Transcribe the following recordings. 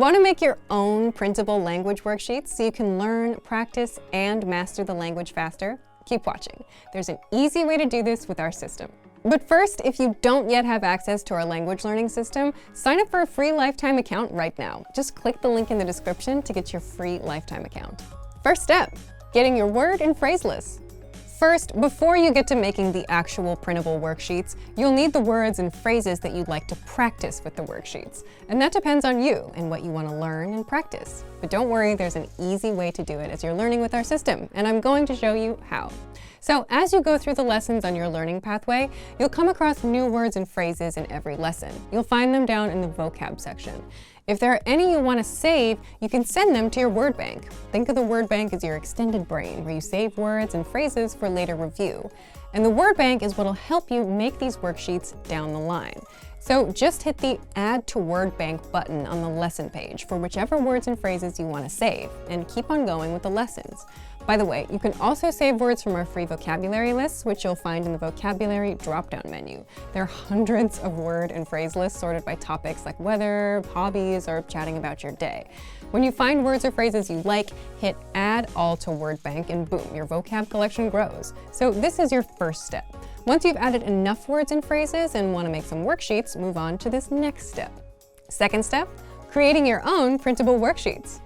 Want to make your own printable language worksheets so you can learn, practice, and master the language faster? Keep watching. There's an easy way to do this with our system. But first, if you don't yet have access to our language learning system, sign up for a free lifetime account right now. Just click the link in the description to get your free lifetime account. First step, getting your word and phrase lists. First, before you get to making the actual printable worksheets, you'll need the words and phrases that you'd like to practice with the worksheets. And that depends on you and what you want to learn and practice. But don't worry, there's an easy way to do it as you're learning with our system, and I'm going to show you how. So as you go through the lessons on your learning pathway, you'll come across new words and phrases in every lesson. You'll find them down in the vocab section. If there are any you want to save, you can send them to your word bank. Think of the word bank as your extended brain, where you save words and phrases for later review. And the word bank is what will help you make these worksheets down the line. So just hit the Add to Word Bank button on the lesson page for whichever words and phrases you want to save, and keep on going with the lessons. By the way, you can also save words from our free vocabulary lists, which you'll find in the vocabulary drop-down menu. There are hundreds of word and phrase lists sorted by topics like weather, hobbies, or chatting about your day. When you find words or phrases you like, hit Add All to Word Bank, and boom, your vocab collection grows. So this is your first step. Once you've added enough words and phrases and want to make some worksheets, move on to this next step. Second step, creating your own printable worksheets.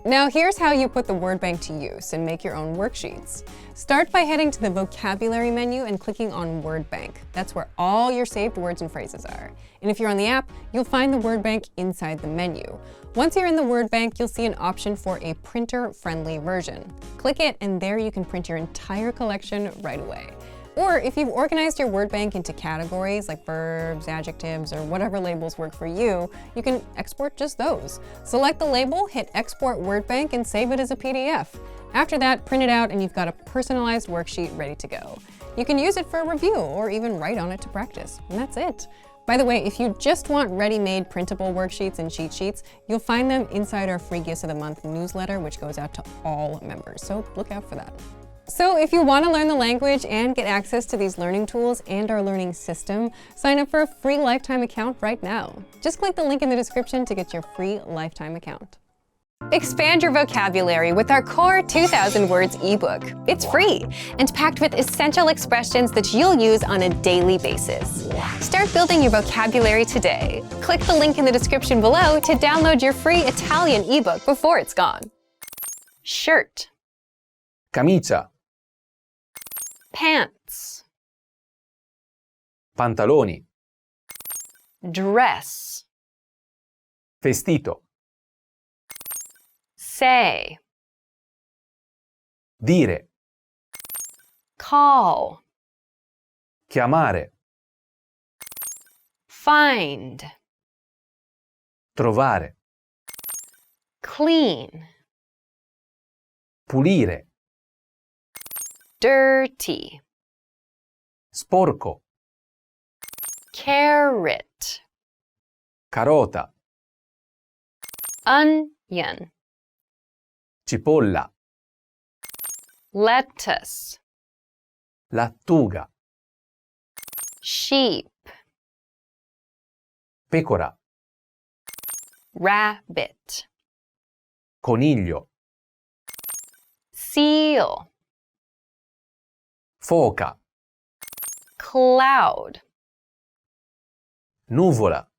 Now here's how you put the word bank to use and make your own worksheets. Start by heading to the vocabulary menu and clicking on Word Bank. That's where all your saved words and phrases are. And if you're on the app, you'll find the word bank inside the menu. Once you're in the word bank, you'll see an option for a printer-friendly version. Click it, and there you can print your entire collection right away. Or if you've organized your word bank into categories like verbs, adjectives, or whatever labels work for you, you can export just those. Select the label, hit Export Word Bank, and save it as a PDF. After that, print it out and you've got a personalized worksheet ready to go. You can use it for a review or even write on it to practice, and that's it. By the way, if you just want ready-made printable worksheets and cheat sheets, you'll find them inside our free Gifts of the Month newsletter, which goes out to all members, so look out for that. So if you want to learn the language and get access to these learning tools and our learning system, sign up for a free lifetime account right now. Just click the link in the description to get your free lifetime account. Expand your vocabulary with our Core 2000 Words ebook. It's free and packed with essential expressions that you'll use on a daily basis. Start building your vocabulary today. Click the link in the description below to download your free Italian ebook before it's gone. Shirt. Camicia, Pants. pantaloni, Dress. vestito, Say. dire, Call. chiamare, Find. trovare, Clean. pulire, Dirty. sporco, Carrot. carota, Onion. cipolla, Lettuce. lattuga, Sheep. pecora, Rabbit. coniglio, Seal. foca, Cloud. nuvola,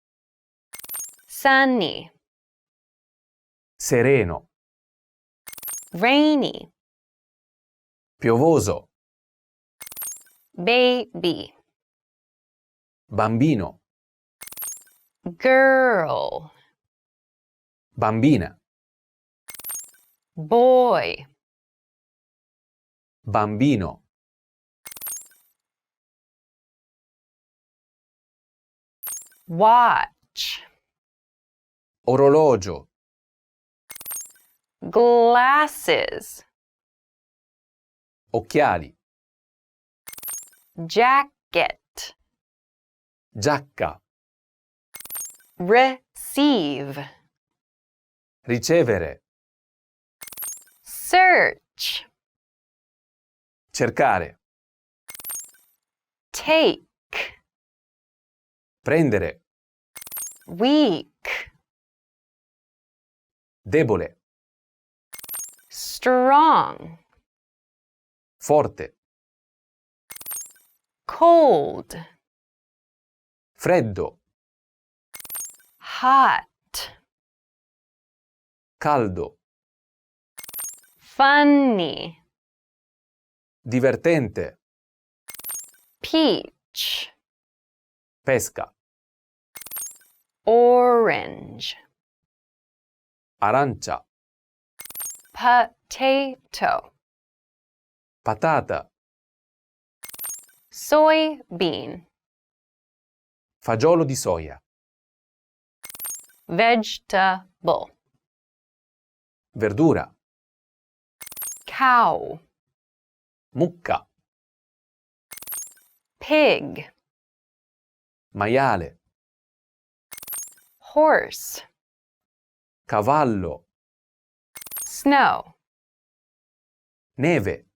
Sunny. sereno, Rainy. piovoso, Baby. bambino, Girl. bambina, Boy. bambino, Watch. orologio, Glasses. occhiali, Jacket. giacca, Receive. ricevere, Search. cercare, Take. prendere, Week. debole, strong, forte, cold, freddo, hot, caldo, funny, divertente, peach, pesca, orange, arancia, potato, patata, soybean, fagiolo di soia, vegetable, verdura, cow, mucca, pig, maiale, horse, cavallo, snow, neve,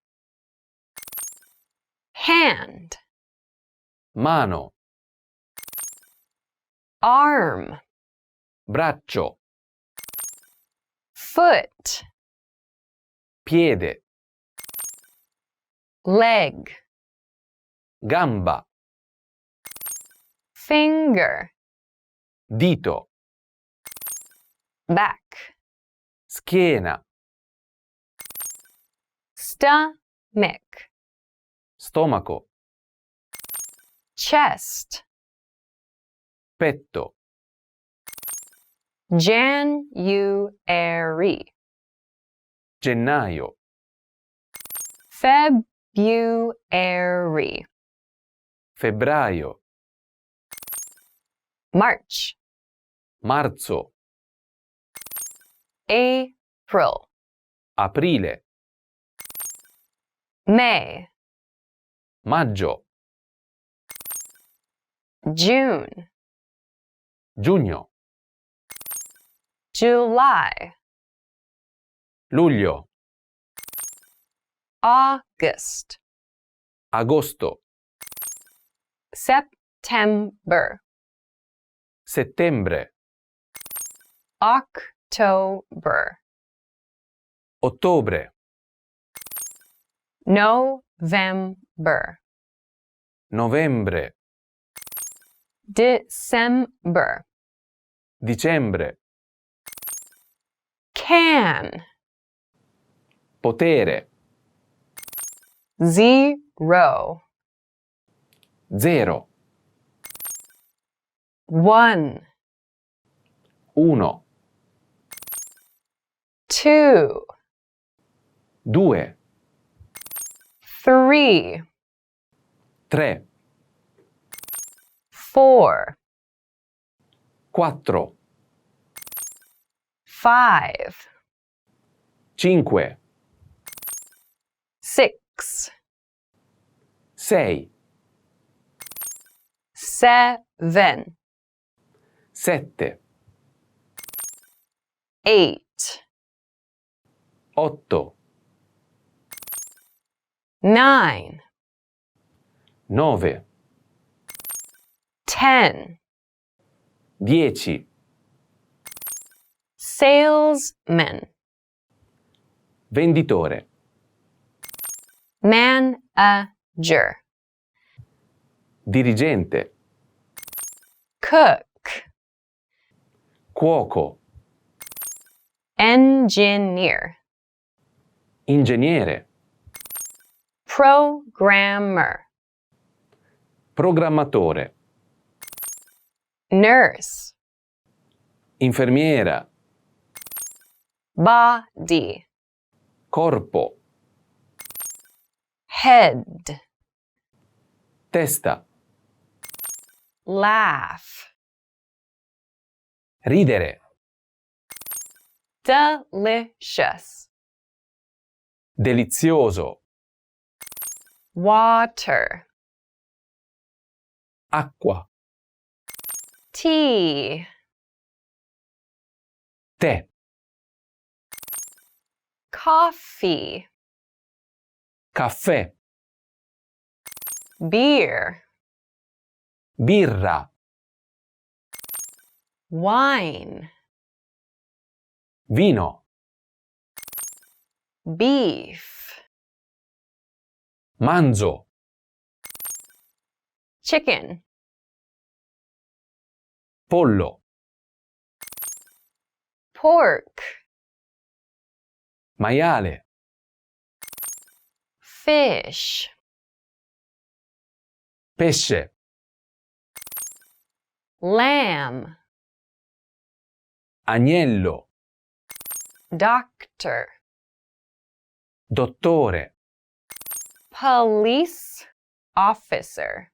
hand, mano, arm, braccio, foot, piede, leg, gamba, finger, dito, back, schiena, stomach, stomaco, chest, petto, January, gennaio, February, febbraio, March, marzo, April, aprile, May, maggio, June, giugno, July, luglio, August, agosto, September, settembre, October, ottobre, November, novembre, December, dicembre, can, potere, zero, zero, one, uno, two, due, three, tre, four, quattro, five, cinque, six, sei, seven, sette, eight, otto, nine, nove, 10, 10, salesman, venditore, manager, dirigente, cook, cuoco, engineer, ingegnere, programmer, programmatore, nurse, infermiera, body, corpo, head, testa, laugh, ridere, delicious, delizioso, water, acqua, tea, tè, coffee, caffè, beer, birra, wine, Vino. beef, Manzo. chicken, Pollo. pork, Maiale. fish, Pesce. lamb, Agnello. doctor, Dottore. police officer,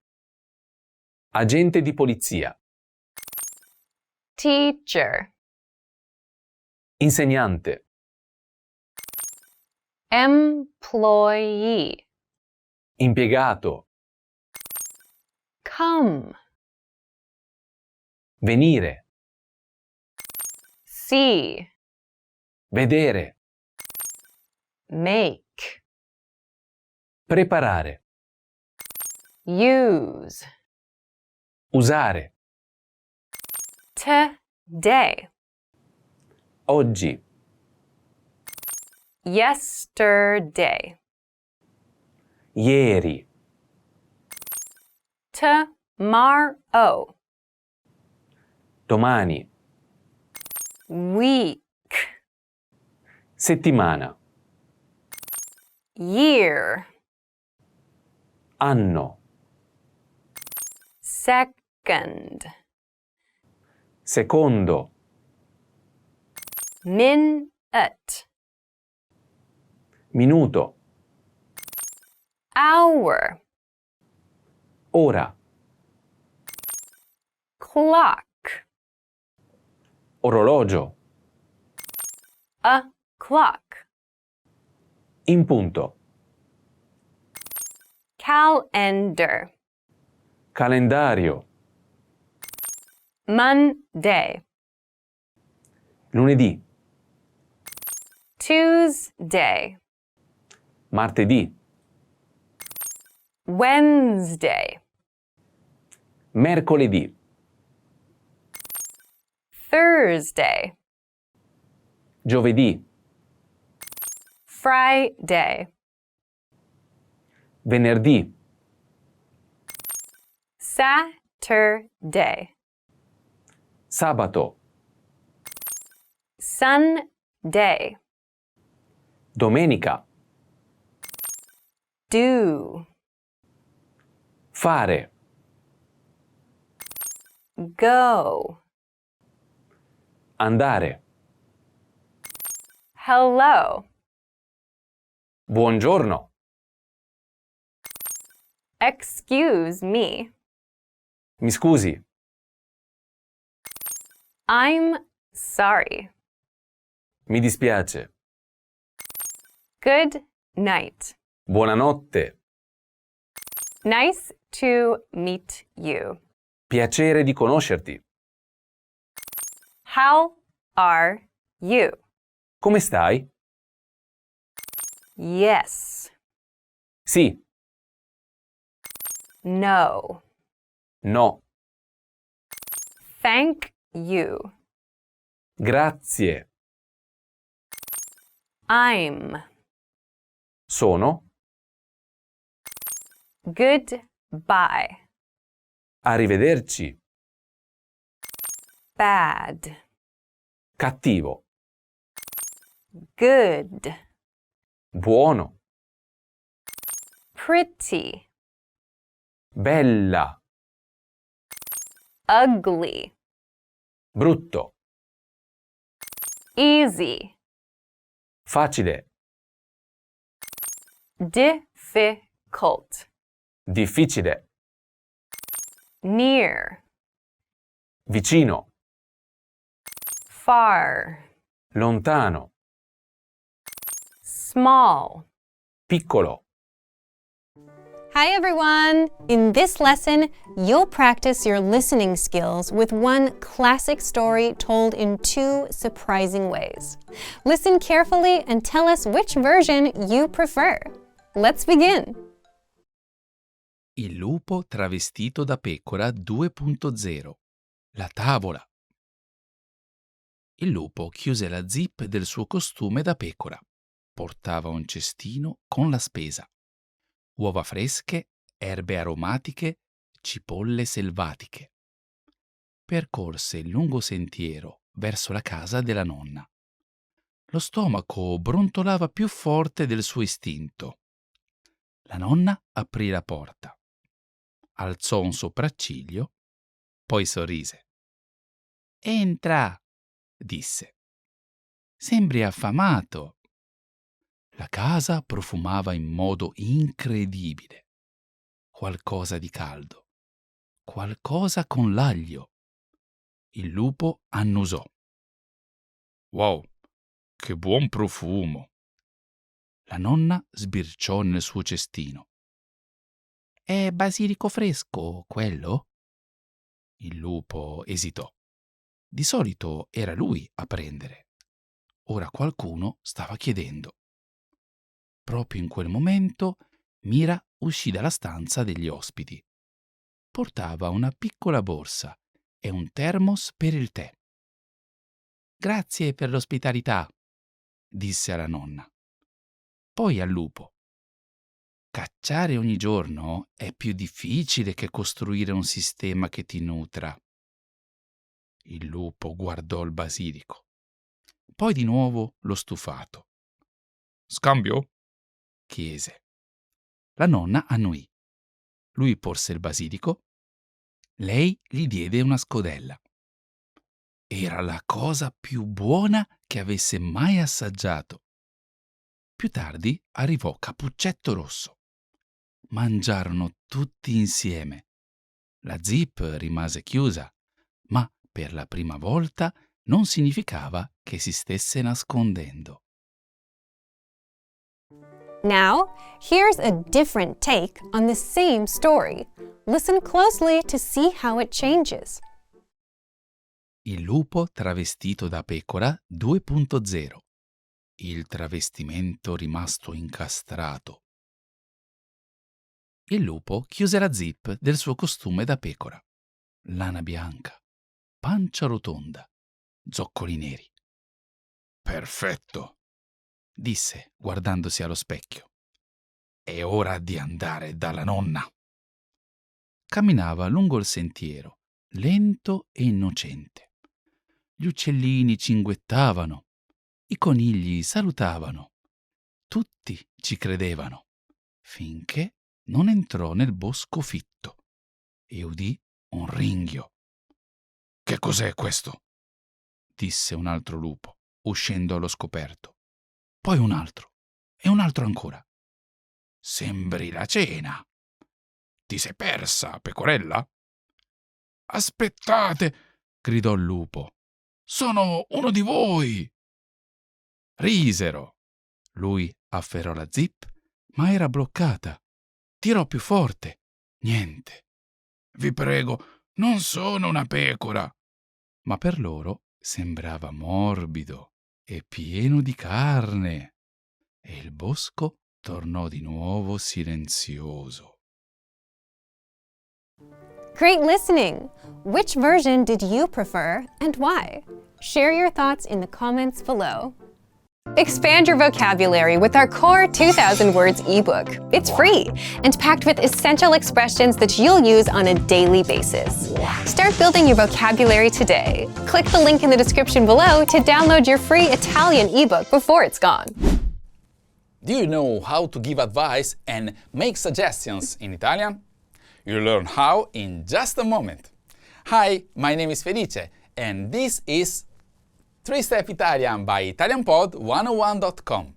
Agente di polizia. teacher, Insegnante. employee, Impiegato. come, Venire. see, Vedere. make, Preparare. use, Usare. today, Oggi. yesterday, Ieri. tomorrow, Domani. week, Settimana. year, Anno. second, Secondo. minute, Minuto. hour, Ora. clock, Orologio. o'clock, In punto. calendar, Calendario. Monday, Lunedì. Tuesday, Martedì. Wednesday, Mercoledì. Thursday, Giovedì. Friday, Venerdì. Saturday, Sabato. Sunday, Domenica. do, Fare. go, Andare. hello, Buongiorno. excuse me, Mi scusi. I'm sorry, Mi dispiace. good night, Buonanotte. nice to meet you, Piacere di conoscerti. how are you? Come stai? Yes, Sì. no, No. thank you, Grazie. I'm, Sono. goodbye, Arrivederci. bad, Cattivo. good, Buono. pretty, Bella. ugly, Brutto. easy, Facile. difficult, Difficile. near, Vicino. far, Lontano. small. Piccolo. Hi everyone! In this lesson, you'll practice your listening skills with one classic story told in two surprising ways. Listen carefully and tell us which version you prefer. Let's begin! Il lupo travestito da pecora 2.0. La tavola. Il lupo chiuse la zip del suo costume da pecora. Portava un cestino con la spesa. Uova fresche, erbe aromatiche, cipolle selvatiche. Percorse il lungo sentiero verso la casa della nonna. Lo stomaco brontolava più forte del suo istinto. La nonna aprì la porta. Alzò un sopracciglio, poi sorrise. «Entra!» disse. «Sembri affamato!» La casa profumava in modo incredibile. Qualcosa di caldo. Qualcosa con l'aglio. Il lupo annusò. «Wow, che buon profumo!» La nonna sbirciò nel suo cestino. «È basilico fresco, quello?» Il lupo esitò. Di solito era lui a prendere. Ora qualcuno stava chiedendo. Proprio in quel momento Mira uscì dalla stanza degli ospiti. Portava una piccola borsa e un termos per il tè. «Grazie per l'ospitalità», disse alla nonna. Poi al lupo. «Cacciare ogni giorno è più difficile che costruire un sistema che ti nutra». Il lupo guardò il basilico. Poi di nuovo lo stufato. «Scambio?» chiese. La nonna annuì. Lui porse il basilico. Lei gli diede una scodella. Era la cosa più buona che avesse mai assaggiato. Più tardi arrivò Cappuccetto Rosso. Mangiarono tutti insieme. La zip rimase chiusa, ma per la prima volta non significava che si stesse nascondendo. Now, here's a different take on the same story. Listen closely to see how it changes. Il lupo travestito da pecora 2.0. Il travestimento rimasto incastrato. Il lupo chiuse la zip del suo costume da pecora. Lana bianca, pancia rotonda, zoccoli neri. «Perfetto», disse guardandosi allo specchio. «È ora di andare dalla nonna». Camminava lungo il sentiero, lento e innocente. Gli uccellini cinguettavano, i conigli salutavano, tutti ci credevano, finché non entrò nel bosco fitto e udì un ringhio. «Che cos'è questo?» disse un altro lupo, uscendo allo scoperto. Poi un altro e un altro ancora. «Sembri la cena. Ti sei persa, pecorella?» «Aspettate!» gridò il lupo. «Sono uno di voi!» Risero. Lui afferrò la zip, ma era bloccata. Tirò più forte. Niente. «Vi prego, non sono una pecora!» Ma per loro sembrava morbido e pieno di carne. E il bosco tornò di nuovo silenzioso. Great listening! Which version did you prefer and why? Share your thoughts in the comments below. Expand your vocabulary with our Core 2000 Words ebook. It's free and packed with essential expressions that you'll use on a daily basis. Start building your vocabulary today. Click the link in the description below to download your free Italian ebook before it's gone. Do you know how to give advice and make suggestions in Italian? You'll learn how in just a moment. Hi, my name is Felice, and this is 3-Step Italian by ItalianPod101.com.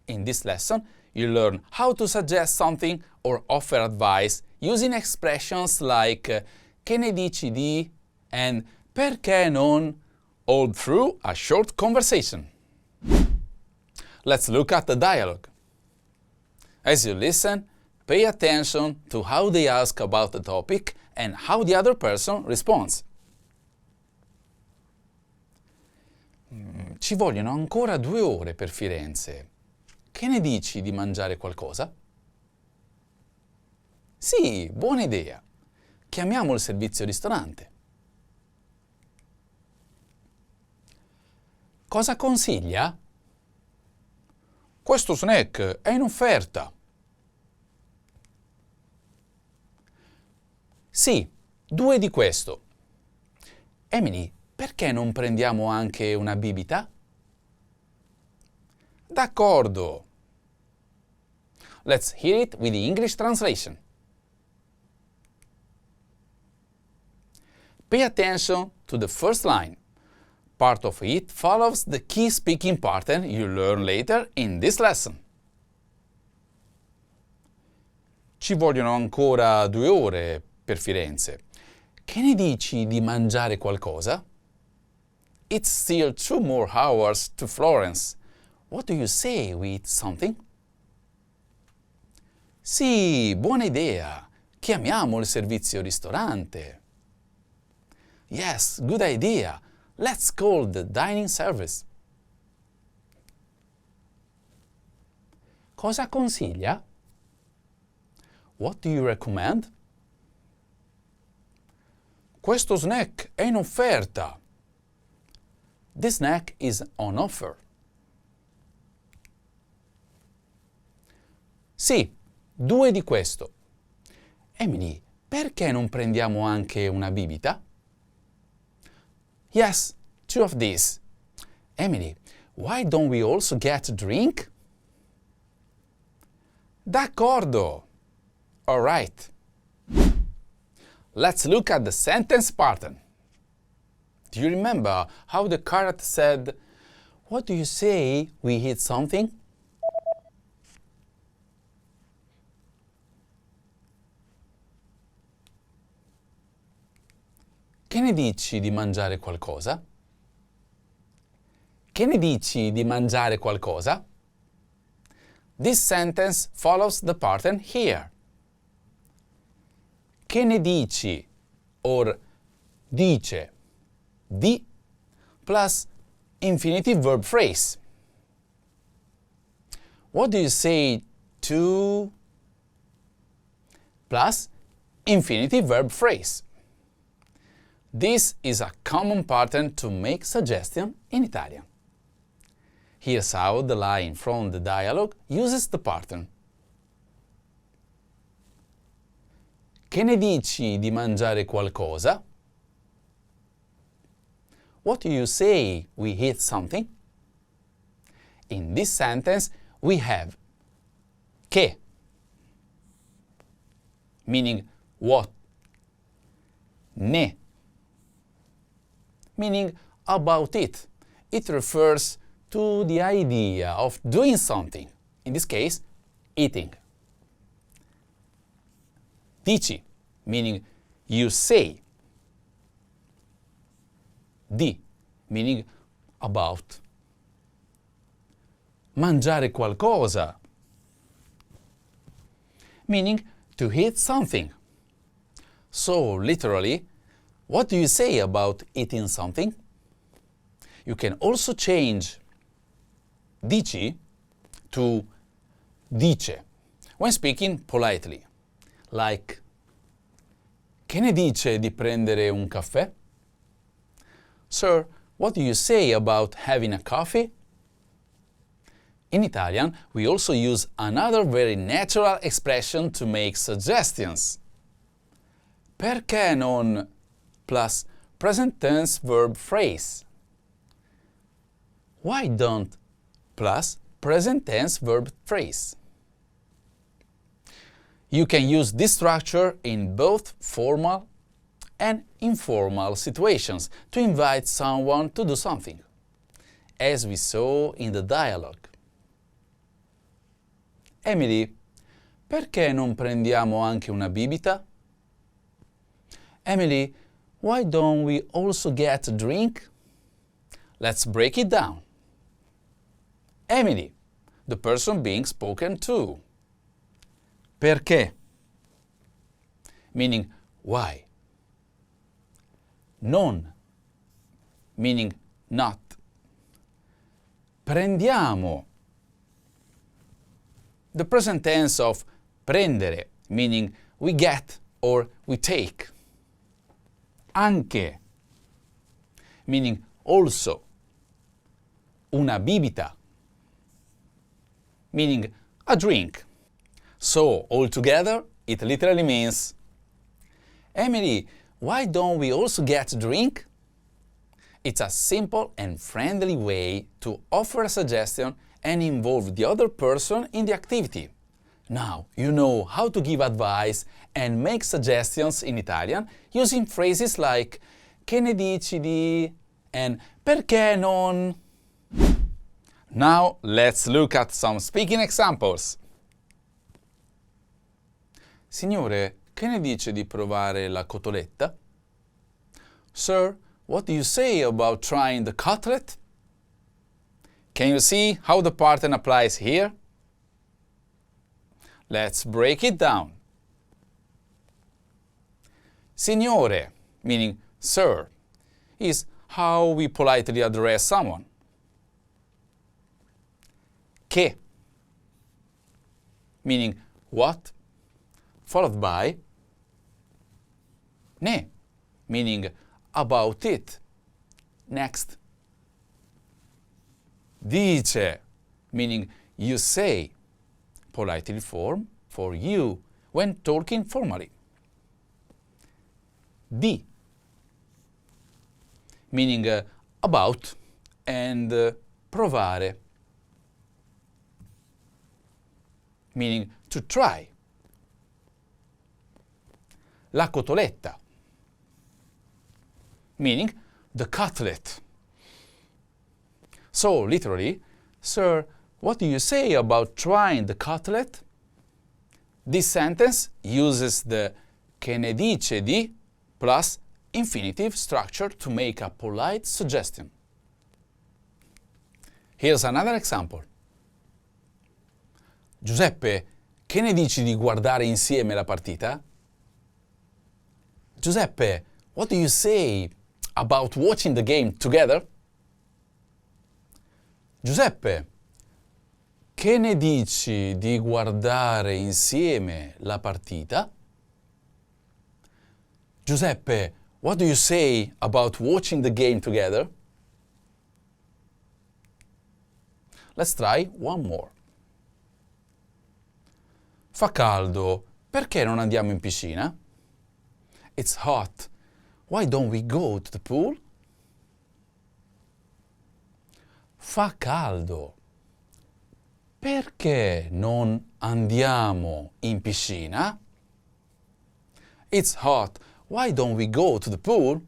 In this lesson, you'll learn how to suggest something or offer advice using expressions like che ne dici di and perché non, all through a short conversation. Let's look at the dialogue. As you listen, pay attention to how they ask about the topic and how the other person responds. Ci vogliono ancora 2 ore per Firenze. Che ne dici di mangiare qualcosa? Sì, buona idea. Chiamiamo il servizio ristorante. Cosa consiglia? Questo snack è in offerta. Sì, 2 di questo. Emily, perché non prendiamo anche una bibita? D'accordo. Let's hear it with the English translation. Pay attention to the first line. Part of it follows the key speaking pattern you learn later in this lesson. Ci vogliono ancora 2 ore per Firenze. Che ne dici di mangiare qualcosa? It's still 2 more hours to Florence. What do you say we eat something? Sì, buona idea. Chiamiamo il servizio ristorante. Yes, good idea. Let's call the dining service. Cosa consiglia? What do you recommend? Questo snack è in offerta. This snack is on offer. Sì, 2 di questo. Emily, perché non prendiamo anche una bibita? Yes, 2 of these. Emily, why don't we also get a drink? D'accordo. All right. Let's look at the sentence pattern. Do you remember how the carrot said, "What do you say we eat something?" Che ne dici di mangiare qualcosa? Che ne dici di mangiare qualcosa? This sentence follows the pattern here. Che ne dici or dice di plus infinitive verb phrase. What do you say to plus infinitive verb phrase. This is a common pattern to make suggestion in Italian. Here's how the line from the dialogue uses the pattern. Che ne dici di mangiare qualcosa? What do you say we eat something? In this sentence, we have che, meaning what, ne, meaning about it. It refers to the idea of doing something, in this case, eating. Dici, meaning you say. Di, meaning about. Mangiare qualcosa, meaning to eat something. So, literally, what do you say about eating something? You can also change dici to dice when speaking politely. Like, che ne dice di prendere un caffè? Sir, what do you say about having a coffee? In Italian, we also use another very natural expression to make suggestions. Perché non plus present tense verb phrase? Why don't plus present tense verb phrase? You can use this structure in both formal and informal situations to invite someone to do something, as we saw in the dialogue. Emily, perché non prendiamo anche una bibita? Emily, why don't we also get a drink? Let's break it down. Emily, the person being spoken to. Perché? Meaning why. Non, meaning not. Prendiamo. The present tense of prendere, meaning we get or we take. Anche, meaning also. una bibita, meaning a drink. So, altogether, it literally means, Emily, why don't we also get a drink? It's a simple and friendly way to offer a suggestion and involve the other person in the activity. Now you know how to give advice and make suggestions in Italian using phrases like che ne dici di and perché non. Now let's look at some speaking examples. Signore, che ne dice di provare la cotoletta? Sir, what do you say about trying the cutlet? Can you see how the pattern applies here? Let's break it down. Signore, meaning sir, is how we politely address someone. Che, meaning what, followed by ne, meaning about it. Next. Dice, meaning you say, politely form for you when talking formally. Di, meaning about and provare, meaning to try. La cotoletta, meaning the cutlet. So, literally, sir, what do you say about trying the cutlet? This sentence uses the che ne dice di plus infinitive structure to make a polite suggestion. Here's another example. Giuseppe, che ne dici di guardare insieme la partita? Giuseppe, what do you say about watching the game together? Giuseppe, che ne dici di guardare insieme la partita? Giuseppe, what do you say about watching the game together? Let's try one more. Fa caldo, perché non andiamo in piscina? It's hot. Why don't we go to the pool? Fa caldo. Perché non andiamo in piscina? It's hot. Why don't we go to the pool?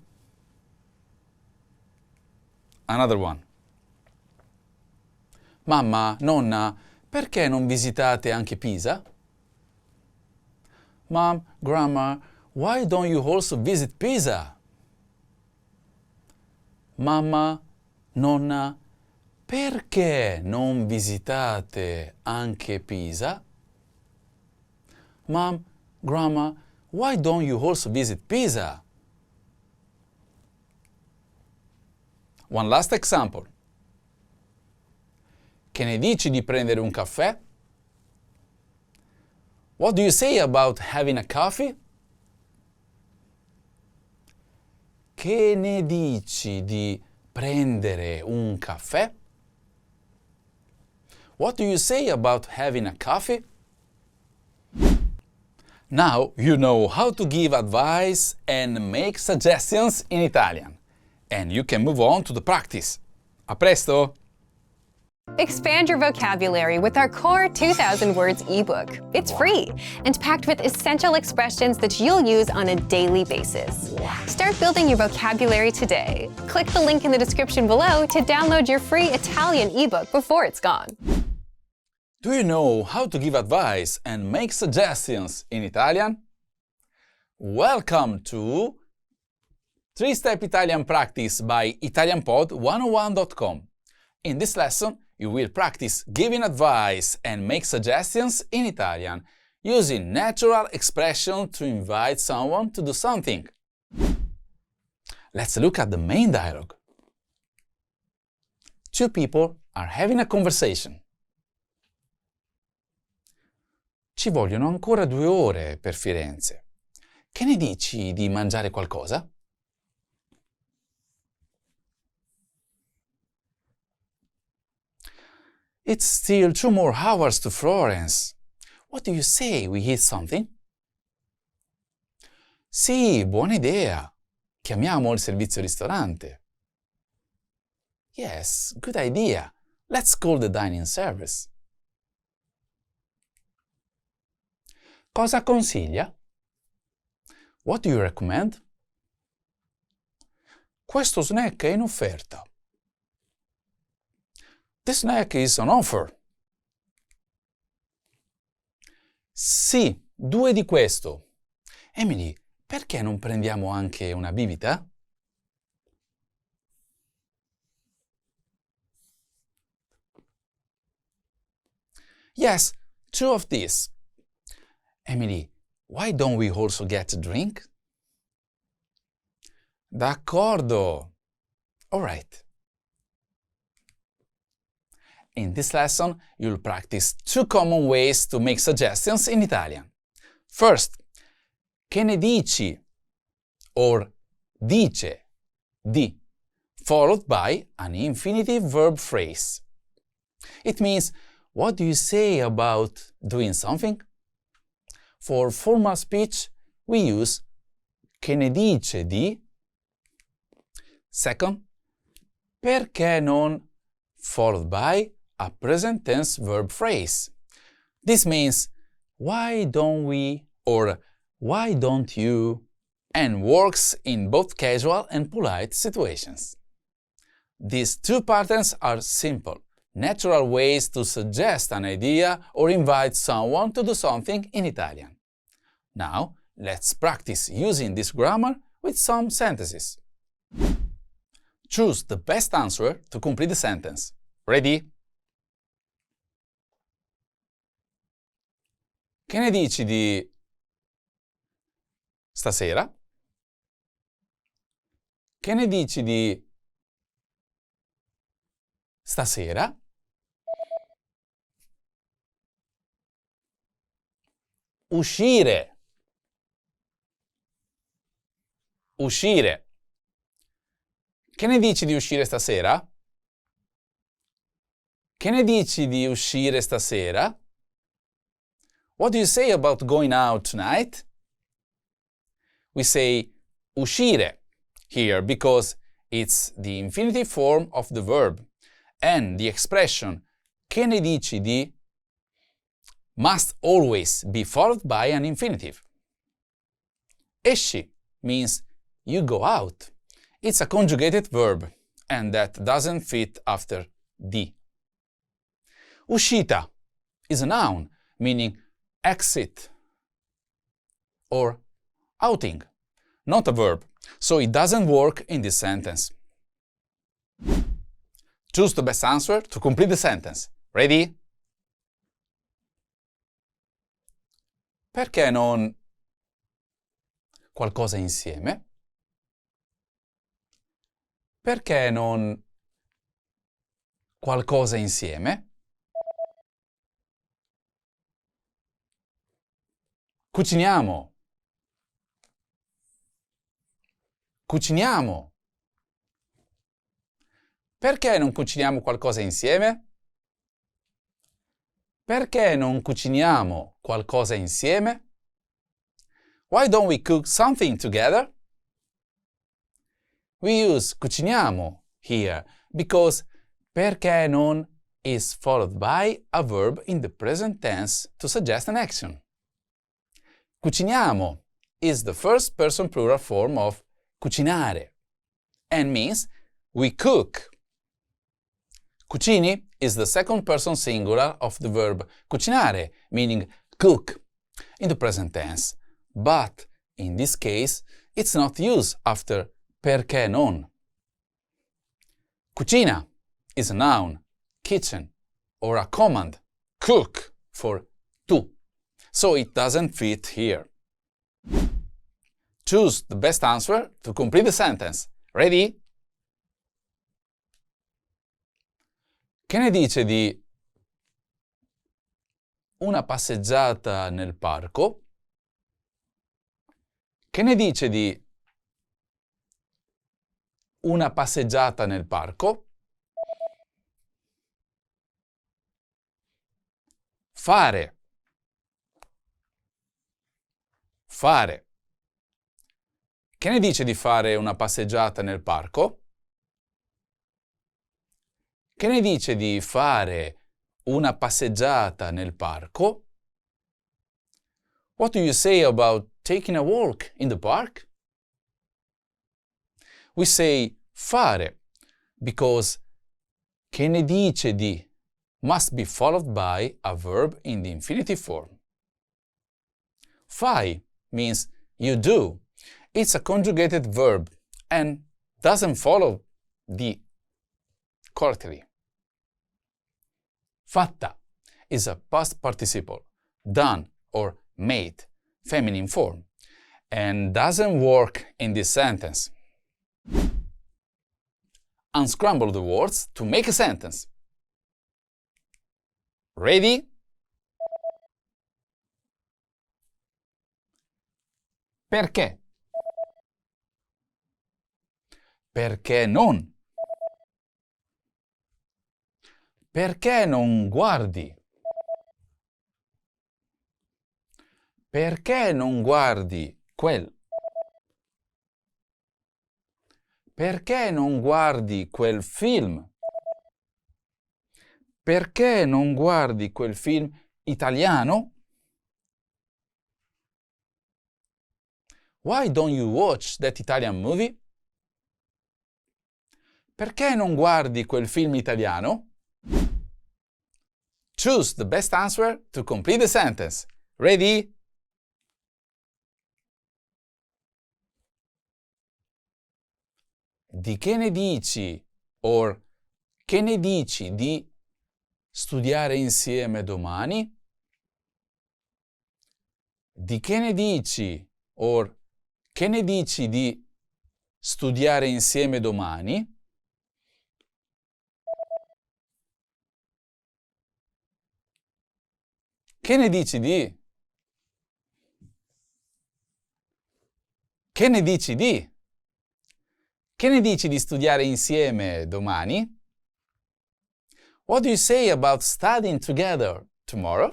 Another one. Mamma, nonna, perché non visitate anche Pisa? Mom, Grandma, why don't you also visit Pisa? Mamma, nonna, perché non visitate anche Pisa? Mom, Grandma, why don't you also visit Pisa? One last example. Che ne dici di prendere un caffè? What do you say about having a coffee? Che ne dici di prendere un caffè? What do you say about having a coffee? Now you know how to give advice and make suggestions in Italian. And you can move on to the practice. A presto! Expand your vocabulary with our Core 2000 Words ebook. It's free and packed with essential expressions that you'll use on a daily basis. Start building your vocabulary today. Click the link in the description below to download your free Italian ebook before it's gone. Do you know how to give advice and make suggestions in Italian? Welcome to 3-Step Italian Practice by ItalianPod101.com. In this lesson, you will practice giving advice and make suggestions in Italian using natural expression to invite someone to do something. Let's look at the main dialogue. Two people are having a conversation. Ci vogliono ancora 2 ore per Firenze. Che ne dici di mangiare qualcosa? It's still 2 more hours to Florence. What do you say we eat something? Sì, buona idea. Chiamiamo il servizio ristorante. Yes, good idea. Let's call the dining service. Cosa consiglia? What do you recommend? Questo snack è in offerta. This snack is on offer. Sì, 2 di questo. Emily, perché non prendiamo anche una bibita? Yes, 2 of these. Emily, why don't we also get a drink? D'accordo. All right. In this lesson, you'll practice 2 common ways to make suggestions in Italian. First, che ne dici? Or dice, di, followed by an infinitive verb phrase. It means, what do you say about doing something? For formal speech, we use che ne dice di. Second, perché non, followed by a present tense verb phrase. This means, why don't we, or why don't you, and works in both casual and polite situations. These 2 patterns are simple, natural ways to suggest an idea or invite someone to do something in Italian. Now, let's practice using this grammar with some sentences. Choose the best answer to complete the sentence. Ready? Che ne dici di stasera? Che ne dici di stasera? Uscire. Uscire. Che ne dici di uscire stasera? Che ne dici di uscire stasera? What do you say about going out tonight? We say uscire here because it's the infinitive form of the verb, and the expression che ne dici di must always be followed by an infinitive. Esci means you go out. It's a conjugated verb, and that doesn't fit after di. Uscita is a noun, meaning exit or outing, not a verb, so it doesn't work in this sentence. Choose the best answer to complete the sentence. Ready? Perché non qualcosa insieme? Perché non qualcosa insieme? Cuciniamo. Cuciniamo. Perché non cuciniamo qualcosa insieme? Perché non cuciniamo qualcosa insieme? Why don't we cook something together? We use cuciniamo here because perché non is followed by a verb in the present tense to suggest an action. Cuciniamo is the first person plural form of cucinare and means we cook. Cucini is the second person singular of the verb cucinare, meaning cook, in the present tense. But in this case, it's not used after perché non. Cucina is a noun, kitchen, or a command, cook, for tu. So it doesn't fit here. Choose the best answer to complete the sentence. Ready? Che ne dice di una passeggiata nel parco? Che ne dice di una passeggiata nel parco? Fare. Fare. Che ne dice di fare una passeggiata nel parco? Che ne dice di fare una passeggiata nel parco? What do you say about taking a walk in the park? We say fare because che ne dice di must be followed by a verb in the infinitive form. Fai means you do. It's a conjugated verb and doesn't follow the correctly. Fatta is a past participle, done or made, feminine form, and doesn't work in this sentence. Unscramble the words to make a sentence. Ready? Perché? Perché non? Perché non guardi? Perché non guardi quel? Perché non guardi quel film? Perché non guardi quel film italiano? Why don't you watch that Italian movie? Perché non guardi quel film italiano? Choose the best answer to complete the sentence. Ready? Di che ne dici? Or che ne dici di studiare insieme domani? Di che ne dici? Or che ne dici di studiare insieme domani? Che ne dici di? Che ne dici di? Che ne dici di studiare insieme domani? What do you say about studying together tomorrow?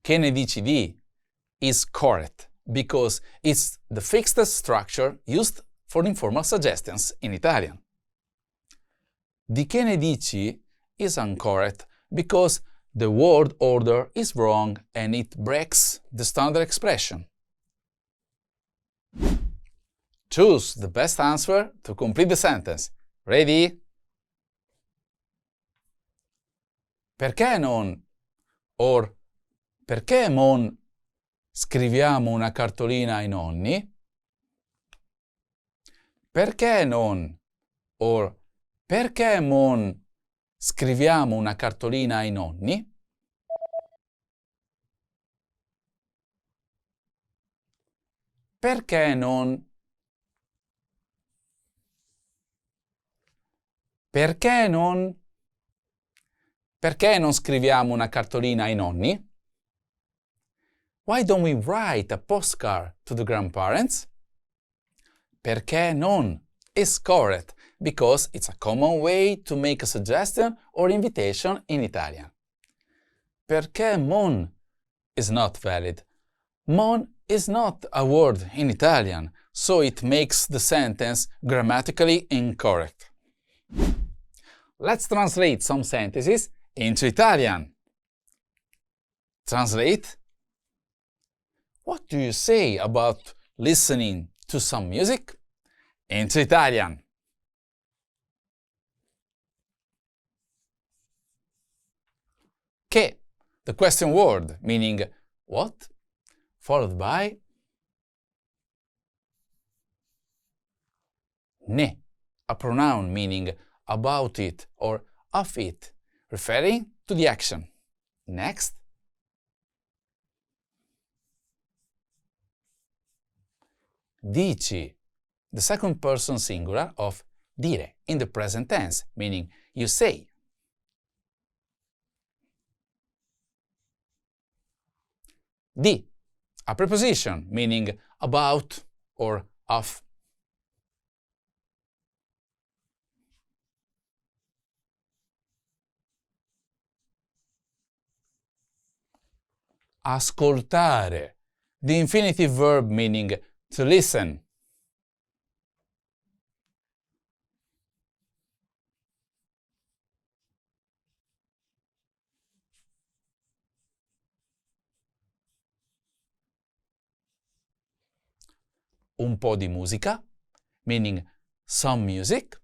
Che ne dici di is correct because it's the fixed structure used for informal suggestions in Italian. Di che ne dici is incorrect because the word order is wrong and it breaks the standard expression. Choose the best answer to complete the sentence. Ready? Perché non? Or perché non scriviamo una cartolina ai nonni? Perché non? Or perché non scriviamo una cartolina ai nonni? Perché non? Perché non? Perché non scriviamo una cartolina ai nonni? Why don't we write a postcard to the grandparents? Perché non is correct because it's a common way to make a suggestion or invitation in Italian. Perché mon is not valid. Mon is not a word in Italian, so it makes the sentence grammatically incorrect. Let's translate some sentences into Italian. Translate. What do you say about listening to some music? Into Italian. Che, the question word, meaning what, followed by ne, a pronoun meaning about it or of it, referring to the action. Next. Dici, the second person singular of dire in the present tense, meaning you say. Di, a preposition meaning about or of. ascoltare, the infinitive verb meaning to listen. Un po' di musica, meaning some music.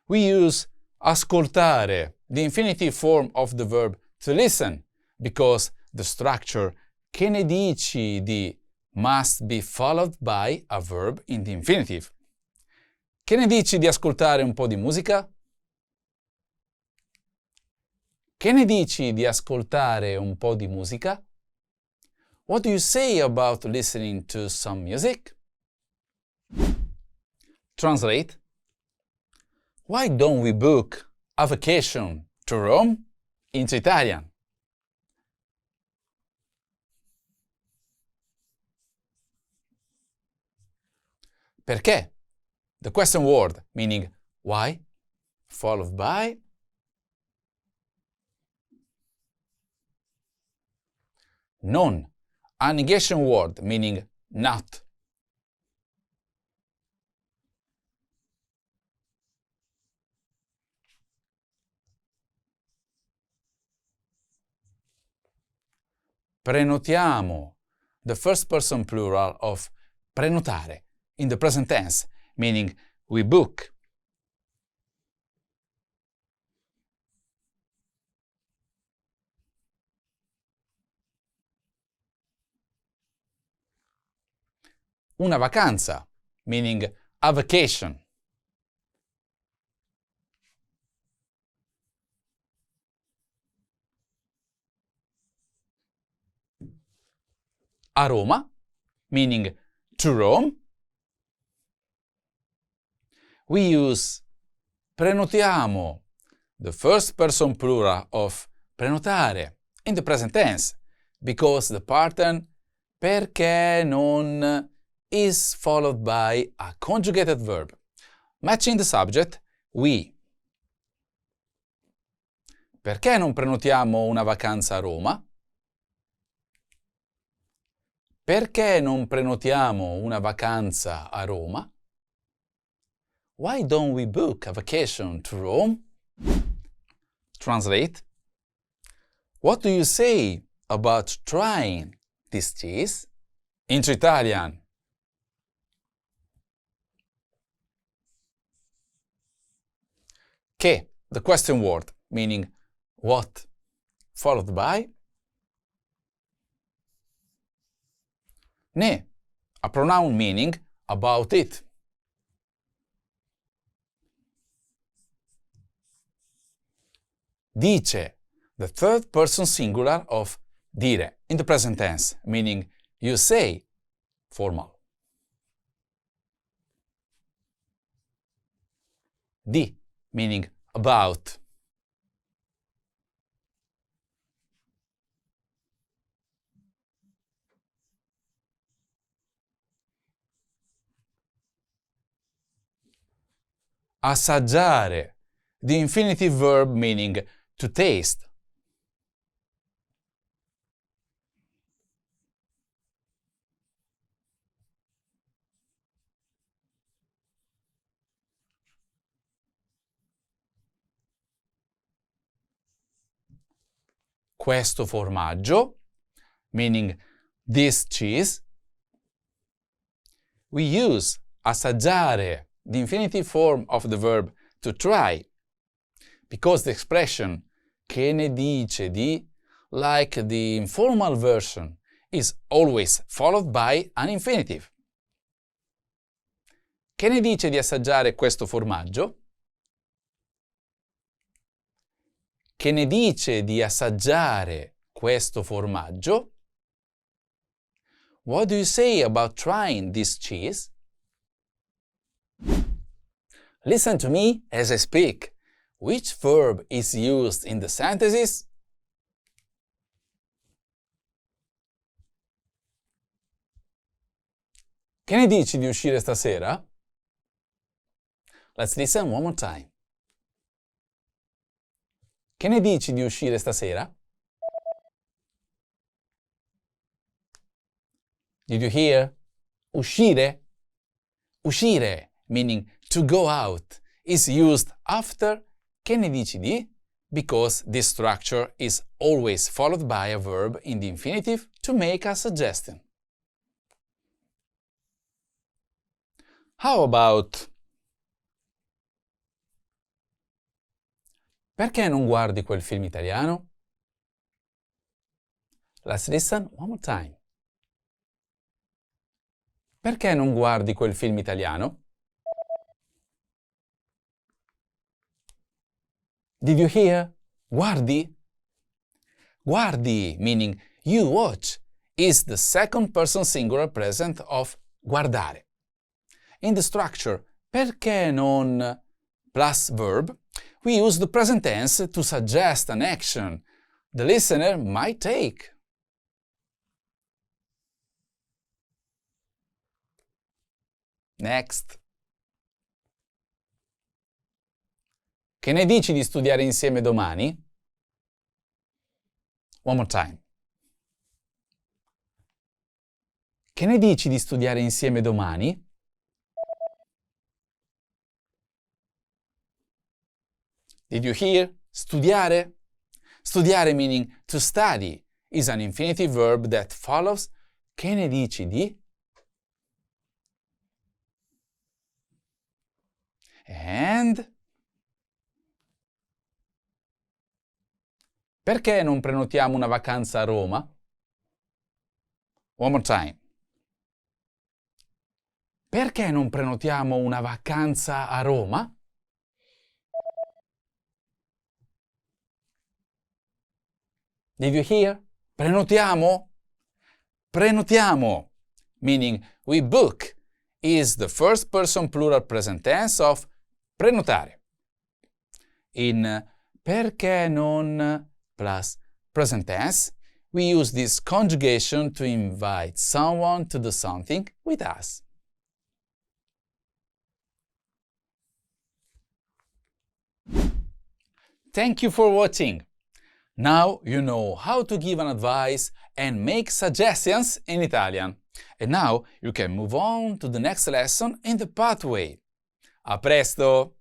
We use ascoltare, the infinitive form of the verb to listen, because the structure che ne dici di must be followed by a verb in the infinitive. Che ne dici di ascoltare un po' di musica? Che ne dici di ascoltare un po' di musica? What do you say about listening to some music? Translate. Why don't we book a vacation to Rome into Italian? Perché? The question word, meaning why, followed by non, a negation word, meaning not. Prenotiamo, the first person plural of prenotare, in the present tense, meaning we book. Una vacanza, meaning a vacation. A Roma, meaning to Rome. We use prenotiamo, the first person plural of prenotare, in the present tense, because the pattern perché non is followed by a conjugated verb. Matching the subject, we. Perché non prenotiamo una vacanza a Roma? Perché non prenotiamo una vacanza a Roma? Why don't we book a vacation to Rome? Translate. What do you say about trying this cheese? Into Italian. Che, the question word, meaning what, followed by ne, a pronoun meaning about it. Dice, the third person singular of dire, in the present tense, meaning you say, formal. Di, meaning about. Assaggiare, the infinitive verb meaning to taste. Questo formaggio, meaning this cheese. We use assaggiare, the infinitive form of the verb to try, because the expression che ne dice di, like the informal version, is always followed by an infinitive. Che ne dice di assaggiare questo formaggio? Che ne dice di assaggiare questo formaggio? What do you say about trying this cheese? Listen to me as I speak. Which verb is used in the sentences? Che ne dici di uscire stasera? Let's listen one more time. Che ne dici di uscire stasera? Did you hear? Uscire? Uscire, meaning to go out, is used after che ne dici di? Because this structure is always followed by a verb in the infinitive to make a suggestion. How about perché non guardi quel film italiano? Let's listen one more time. Perché non guardi quel film italiano? Did you hear? Guardi? Guardi, meaning you watch, is the second person singular present of guardare. In the structure perché non plus verb, we use the present tense to suggest an action the listener might take. Next. Che ne dici di studiare insieme domani? One more time. Che ne dici di studiare insieme domani? Did you hear? Studiare? Studiare meaning to study is an infinitive verb that follows che ne dici di? And perché non prenotiamo una vacanza a Roma? One more time. Perché non prenotiamo una vacanza a Roma? Did you hear? Prenotiamo? Prenotiamo, meaning we book, is the first person plural present tense of prenotare. In perché non plus present tense, we use this conjugation to invite someone to do something with us. Thank you for watching. Now you know how to give an advice and make suggestions in Italian. And now you can move on to the next lesson in the pathway. A presto!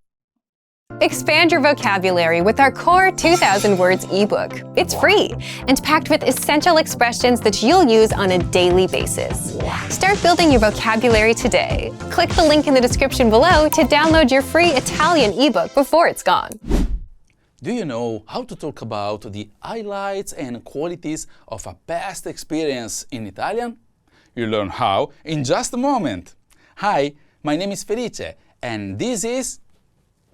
Expand your vocabulary with our Core 2000 Words ebook. It's free and packed with essential expressions that you'll use on a daily basis. Start building your vocabulary today. Click the link in the description below to download your free Italian ebook before it's gone. Do you know how to talk about the highlights and qualities of a past experience in Italian? You'll learn how in just a moment. Hi, my name is Felice, and this is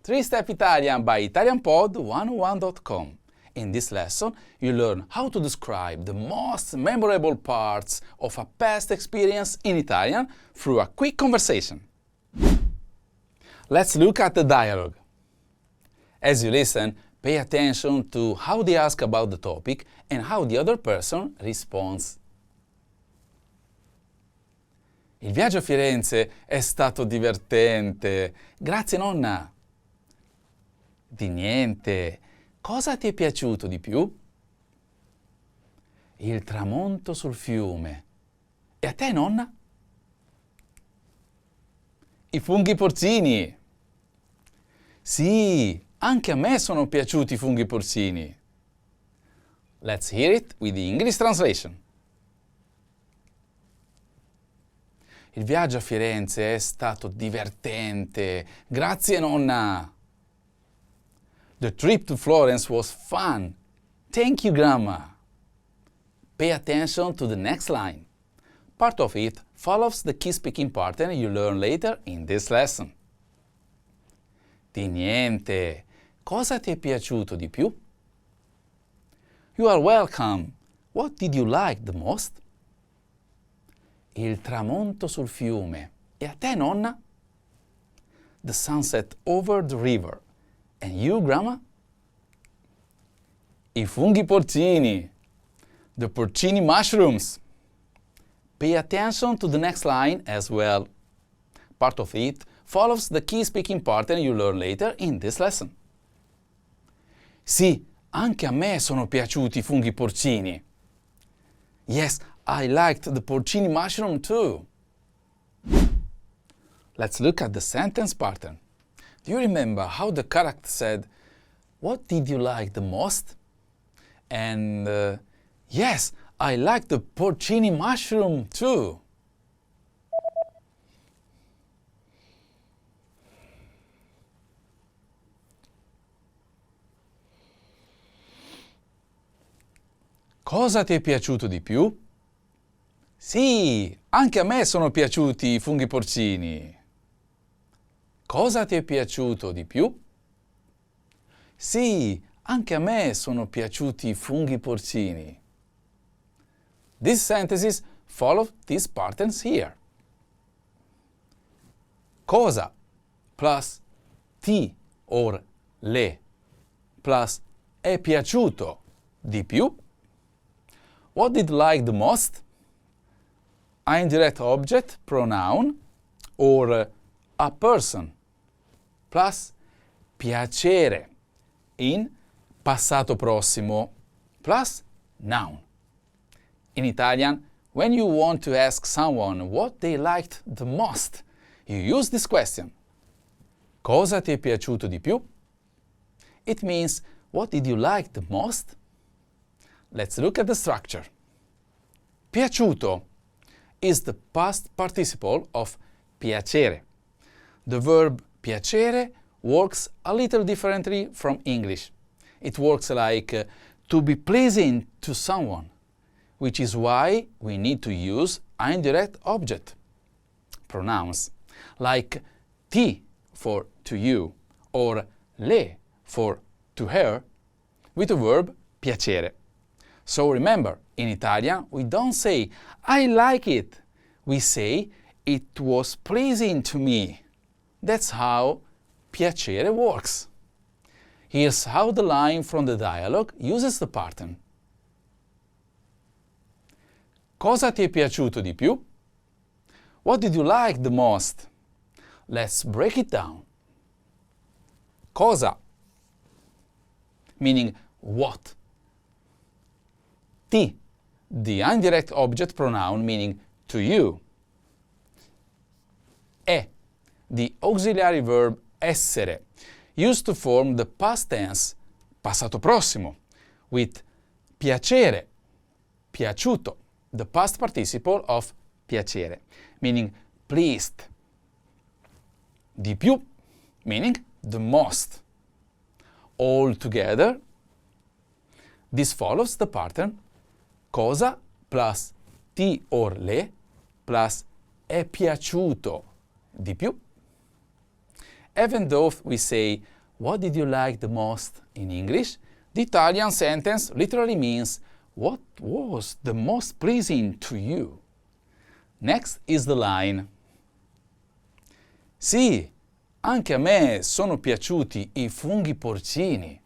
3-Step Italian by ItalianPod101.com. In this lesson, you learn how to describe the most memorable parts of a past experience in Italian through a quick conversation. Let's look at the dialogue. As you listen, pay attention to how they ask about the topic and how the other person responds. Il viaggio a Firenze è stato divertente. Grazie, nonna. Di niente. Cosa ti è piaciuto di più? Il tramonto sul fiume. E a te, nonna? I funghi porcini. Sì, anche a me sono piaciuti i funghi porcini. Let's hear it with the English translation. Il viaggio a Firenze è stato divertente. Grazie, nonna. The trip to Florence was fun. Thank you, Grandma. Pay attention to the next line. Part of it follows the key speaking pattern you learn later in this lesson. Di niente. Cosa ti è piaciuto di più? You are welcome. What did you like the most? Il tramonto sul fiume. E a te, nonna? The sunset over the river. And you, Grandma? I funghi porcini. The porcini mushrooms. Pay attention to the next line as well. Part of it follows the key speaking pattern you learn later in this lesson. Sì, anche a me sono piaciuti i funghi porcini. Yes, I liked the porcini mushroom too. Let's look at the sentence pattern. Do you remember how the character said, "What did you like the most?" And yes, I like the porcini mushroom too. Cosa ti è piaciuto di più? Sì, anche a me sono piaciuti i funghi porcini. Cosa ti è piaciuto di più? Sì, anche a me sono piaciuti i funghi porcini. These sentences follow these patterns here. Cosa plus ti or le plus è piaciuto di più. What did you like the most? Indirect object, pronoun, or a person, plus piacere in passato prossimo, plus noun. In Italian, when you want to ask someone what they liked the most, you use this question. Cosa ti è piaciuto di più? It means, what did you like the most? Let's look at the structure. Piaciuto is the past participle of piacere. The verb piacere works a little differently from English. It works like to be pleasing to someone, which is why we need to use indirect object pronouns like ti for to you or le for to her with the verb piacere. So remember, in Italian we don't say I like it. We say it was pleasing to me. That's how piacere works. Here's how the line from the dialogue uses the pattern. Cosa ti è piaciuto di più? What did you like the most? Let's break it down. Cosa, meaning what. Ti, the indirect object pronoun meaning to you. E, the auxiliary verb essere, used to form the past tense, passato prossimo, with piacere, piaciuto, the past participle of piacere, meaning pleased. Di più, meaning the most. All together, this follows the pattern cosa plus ti or le plus è piaciuto di più. Even though we say, what did you like the most in English, the Italian sentence literally means, what was the most pleasing to you? Next is the line. Sì, anche a me sono piaciuti i funghi porcini.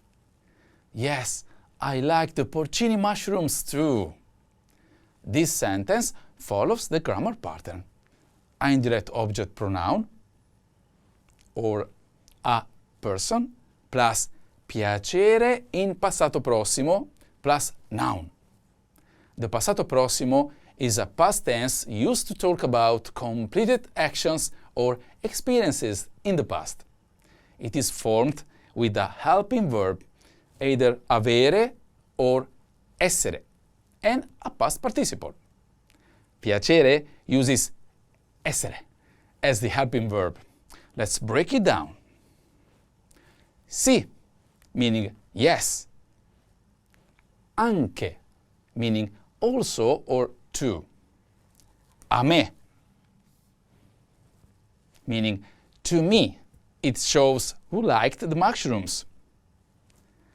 Yes, I like the porcini mushrooms too. This sentence follows the grammar pattern. Indirect object pronoun or a person plus piacere in passato prossimo plus noun. The passato prossimo is a past tense used to talk about completed actions or experiences in the past. It is formed with a helping verb, either avere or essere, and a past participle. Piacere uses essere as the helping verb. Let's break it down. Sì, meaning yes. Anche, meaning also or too. A me, meaning to me. It shows who liked the mushrooms.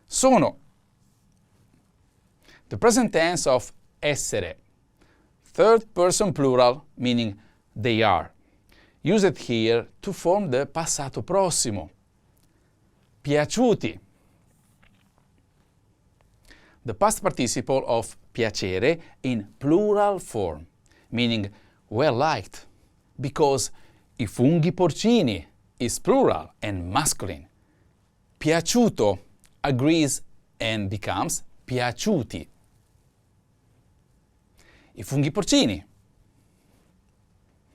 Sono, the present tense of essere, third person plural, meaning they are, used here to form the passato prossimo. Piaciuti, the past participle of piacere in plural form, meaning well liked, because i funghi porcini is plural and masculine. Piaciuto agrees and becomes piaciuti. I funghi porcini,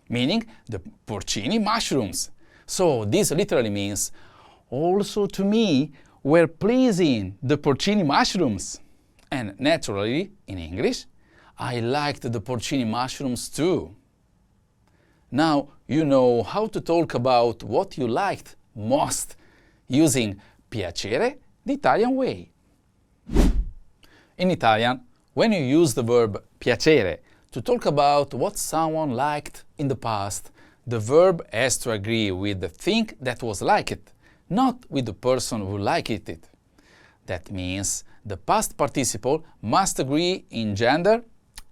meaning the porcini mushrooms. So this literally means, also to me were pleasing the porcini mushrooms. And naturally, in English, I liked the porcini mushrooms too. Now you know how to talk about what you liked most using piacere the Italian way. In Italian, when you use the verb piacere to talk about what someone liked in the past, the verb has to agree with the thing that was liked, not with the person who liked it. That means the past participle must agree in gender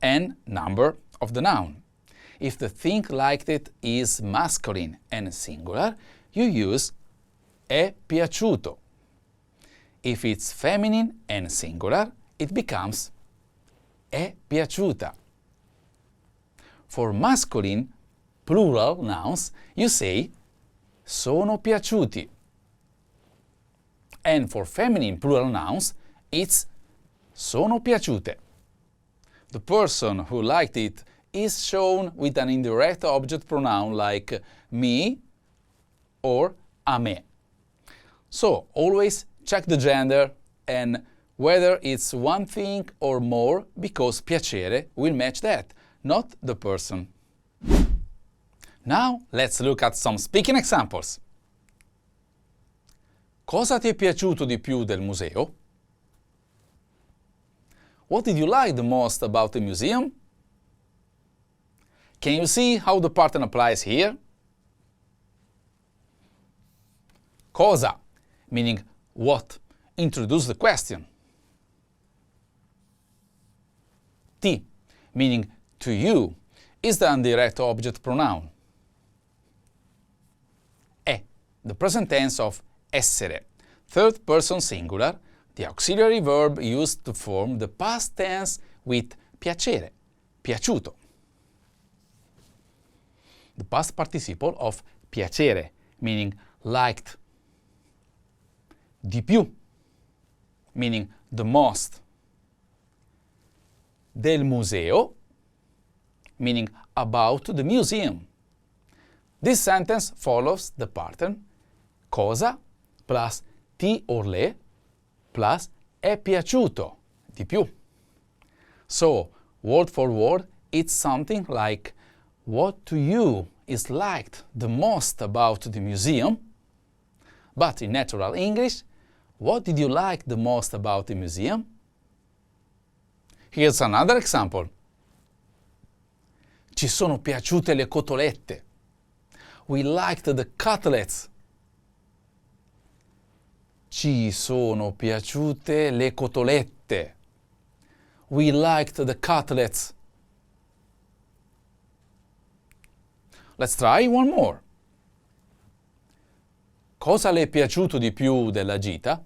and number of the noun. If the thing liked it is masculine and singular, you use è piaciuto. If it's feminine and singular, it becomes è piaciuta. For masculine, plural nouns, you say sono piaciuti. And for feminine plural nouns, it's sono piaciute. The person who liked it is shown with an indirect object pronoun like me or a me. So always check the gender and whether it's one thing or more, because piacere will match that, not the person. Now let's look at some speaking examples. Cosa ti è piaciuto di più del museo? What did you like the most about the museum? Can you see how the pattern applies here? Cosa, meaning what, introduce the question. Ti, meaning to you, is the indirect object pronoun. E, the present tense of essere, third person singular, the auxiliary verb used to form the past tense with piacere, piaciuto. The past participle of piacere, meaning liked. Di più, meaning the most. Del museo, meaning about the museum. This sentence follows the pattern cosa plus ti or le plus è piaciuto, di più. So, word for word, it's something like what to you is liked the most about the museum? But in natural English, what did you like the most about the museum? Here's another example. Ci sono piaciute le cotolette. We liked the cutlets. Ci sono piaciute le cotolette. We liked the cutlets. Let's try one more. Cosa le è piaciuto di più della gita?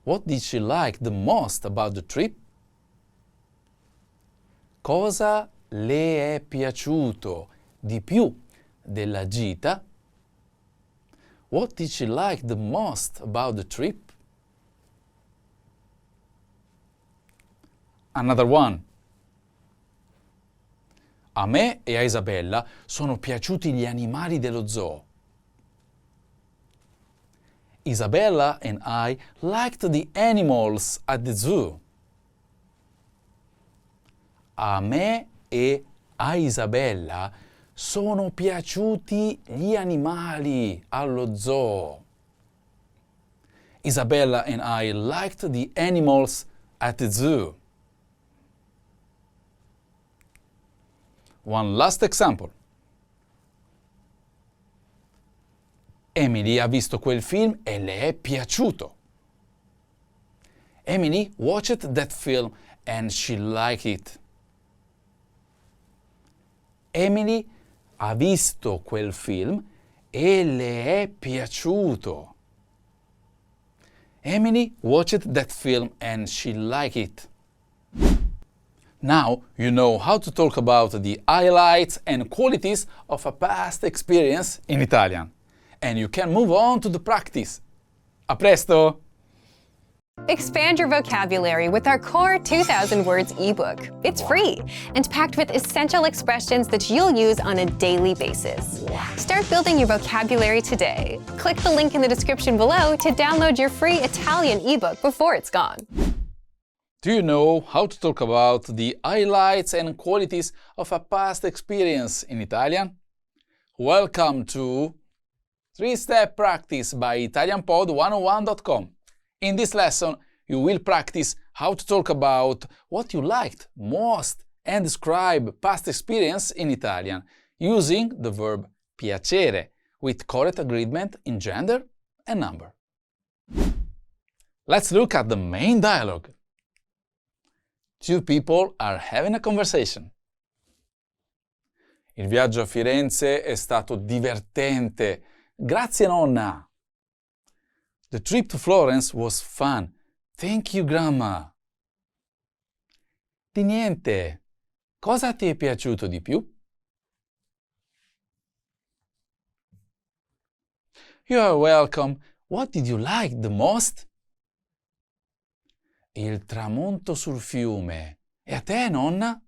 What did she like the most about the trip? Cosa le è piaciuto di più della gita? What did she like the most about the trip? Another one. A me e a Isabella sono piaciuti gli animali dello zoo. Isabella and I liked the animals at the zoo. A me e a Isabella sono piaciuti gli animali allo zoo. Isabella and I liked the animals at the zoo. One last example. Emily ha visto quel film e le è piaciuto. Emily watched that film and she liked it. Emily ha visto quel film e le è piaciuto. Emily watched that film and she liked it. Now you know how to talk about the highlights and qualities of a past experience in Italian. And you can move on to the practice. A presto! Expand your vocabulary with our Core 2000 Words ebook. It's free and packed with essential expressions that you'll use on a daily basis. Start building your vocabulary today. Click the link in the description below to download your free Italian ebook before it's gone. Do you know how to talk about the highlights and qualities of a past experience in Italian? Welcome to 3-Step Practice by ItalianPod101.com. In this lesson, you will practice how to talk about what you liked most and describe past experience in Italian using the verb piacere with correct agreement in gender and number. Let's look at the main dialogue. Two people are having a conversation. Il viaggio a Firenze è stato divertente. Grazie, nonna. The trip to Florence was fun. Thank you, Grandma. Di niente. Cosa ti è piaciuto di più? You are welcome. What did you like the most? Il tramonto sul fiume. E a te, nonna?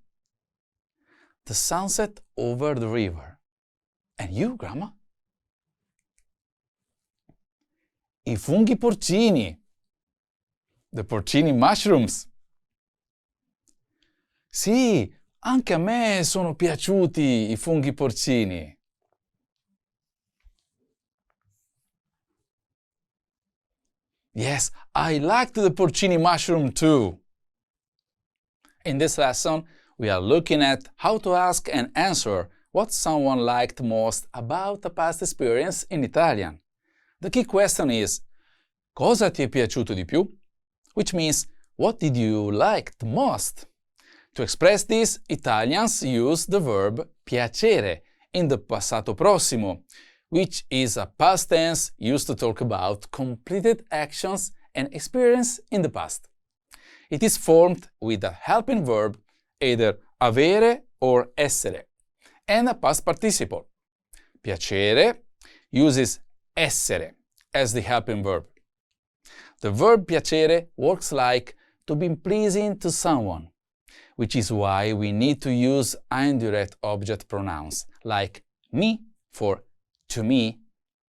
The sunset over the river. And you, Grandma? I funghi porcini. The porcini mushrooms. Sì, anche a me sono piaciuti i funghi porcini. Yes, I liked the porcini mushroom too. In this lesson, we are looking at how to ask and answer what someone liked most about a past experience in Italian. The key question is, cosa ti è piaciuto di più? Which means, what did you like the most? To express this, Italians use the verb piacere in the passato prossimo, which is a past tense used to talk about completed actions and experience in the past. It is formed with a helping verb, either avere or essere, and a past participle. Piacere uses essere as the helping verb. The verb piacere works like to be pleasing to someone, which is why we need to use indirect object pronouns like mi for to me,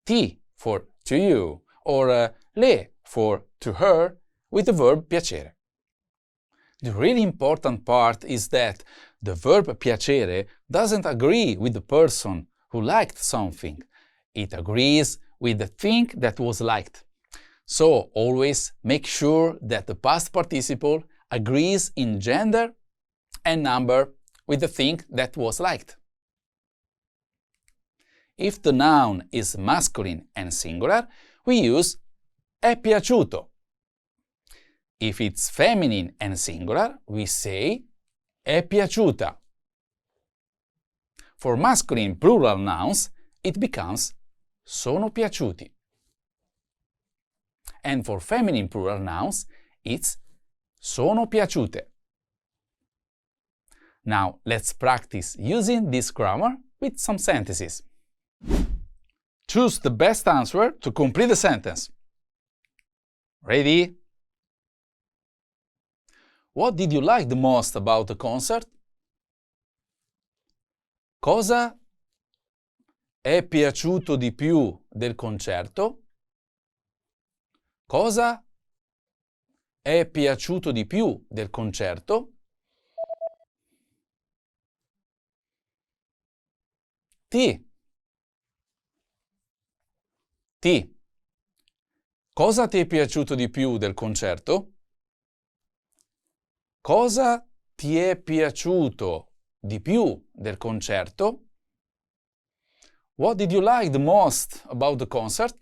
ti for to you, or le for to her with the verb piacere. The really important part is that the verb piacere doesn't agree with the person who liked something. It agrees with the thing that was liked. So always make sure that the past participle agrees in gender and number with the thing that was liked. If the noun is masculine and singular, we use è piaciuto. If it's feminine and singular, we say è piaciuta. For masculine plural nouns, it becomes sono piaciuti. And for feminine plural nouns, it's sono piaciute. Now let's practice using this grammar with some sentences. Choose the best answer to complete the sentence. Ready? What did you like the most about the concert? Cosa è piaciuto di più del concerto? Cosa è piaciuto di più del concerto? Ti. Cosa ti è piaciuto di più del concerto? Cosa ti è piaciuto di più del concerto? What did you like the most about the concert?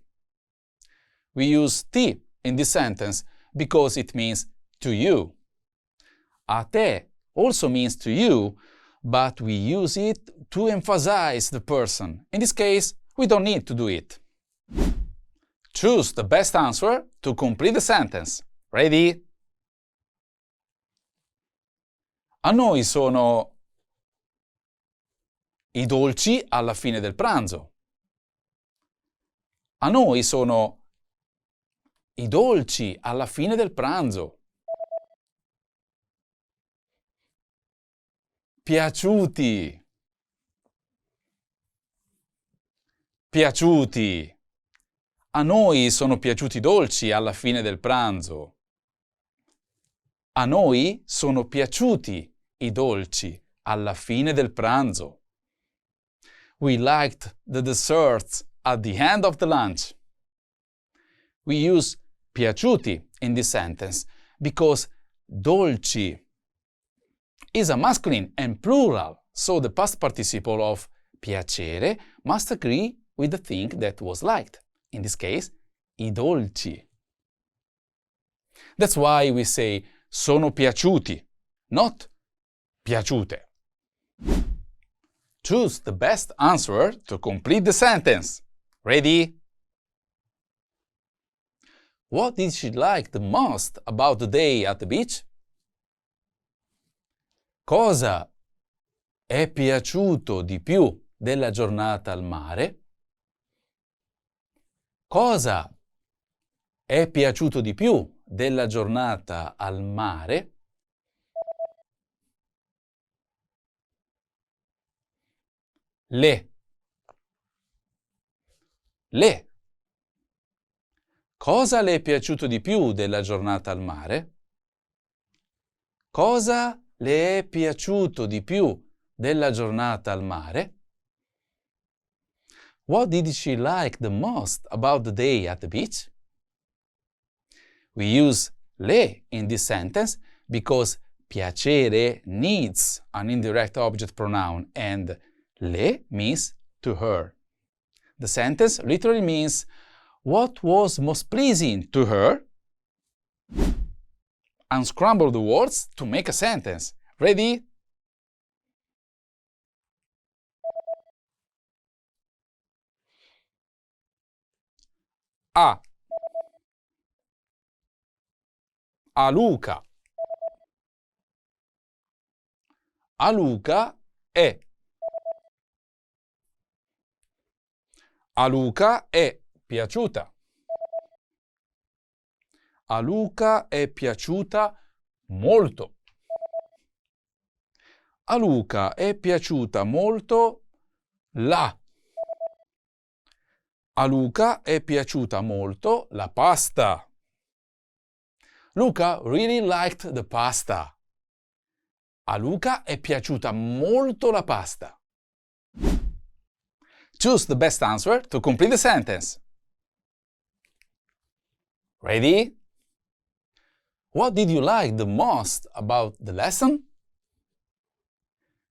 We use ti in this sentence because it means to you. A te also means to you, but we use it to emphasize the person. In this case, we don't need to do it. Choose the best answer to complete the sentence. Ready? A noi sono i dolci alla fine del pranzo. A noi sono I dolci alla fine del pranzo. Piaciuti. Piaciuti. A noi sono piaciuti i dolci alla fine del pranzo. A noi sono piaciuti i dolci alla fine del pranzo. We liked the desserts at the end of the lunch. We use piaciuti in this sentence because dolci is a masculine and plural, so the past participle of piacere must agree with the thing that was liked. In this case, i dolci. That's why we say sono piaciuti, not piaciute. Choose the best answer to complete the sentence. Ready? What did she like the most about the day at the beach? Cosa è piaciuto di più della giornata al mare? Cosa è piaciuto di più della giornata al mare? Le. Cosa le è piaciuto di più della giornata al mare? Cosa le è piaciuto di più della giornata al mare? What did she like the most about the day at the beach? We use le in this sentence because piacere needs an indirect object pronoun and le means to her. The sentence literally means what was most pleasing to her. Unscramble the words to make a sentence. Ready? A. A Luca. A Luca è. A Luca è piaciuta. A Luca è piaciuta molto. A Luca è piaciuta molto la. A Luca è piaciuta molto la pasta. Luca really liked the pasta. A Luca è piaciuta molto la pasta. Choose the best answer to complete the sentence. Ready? What did you like the most about the lesson?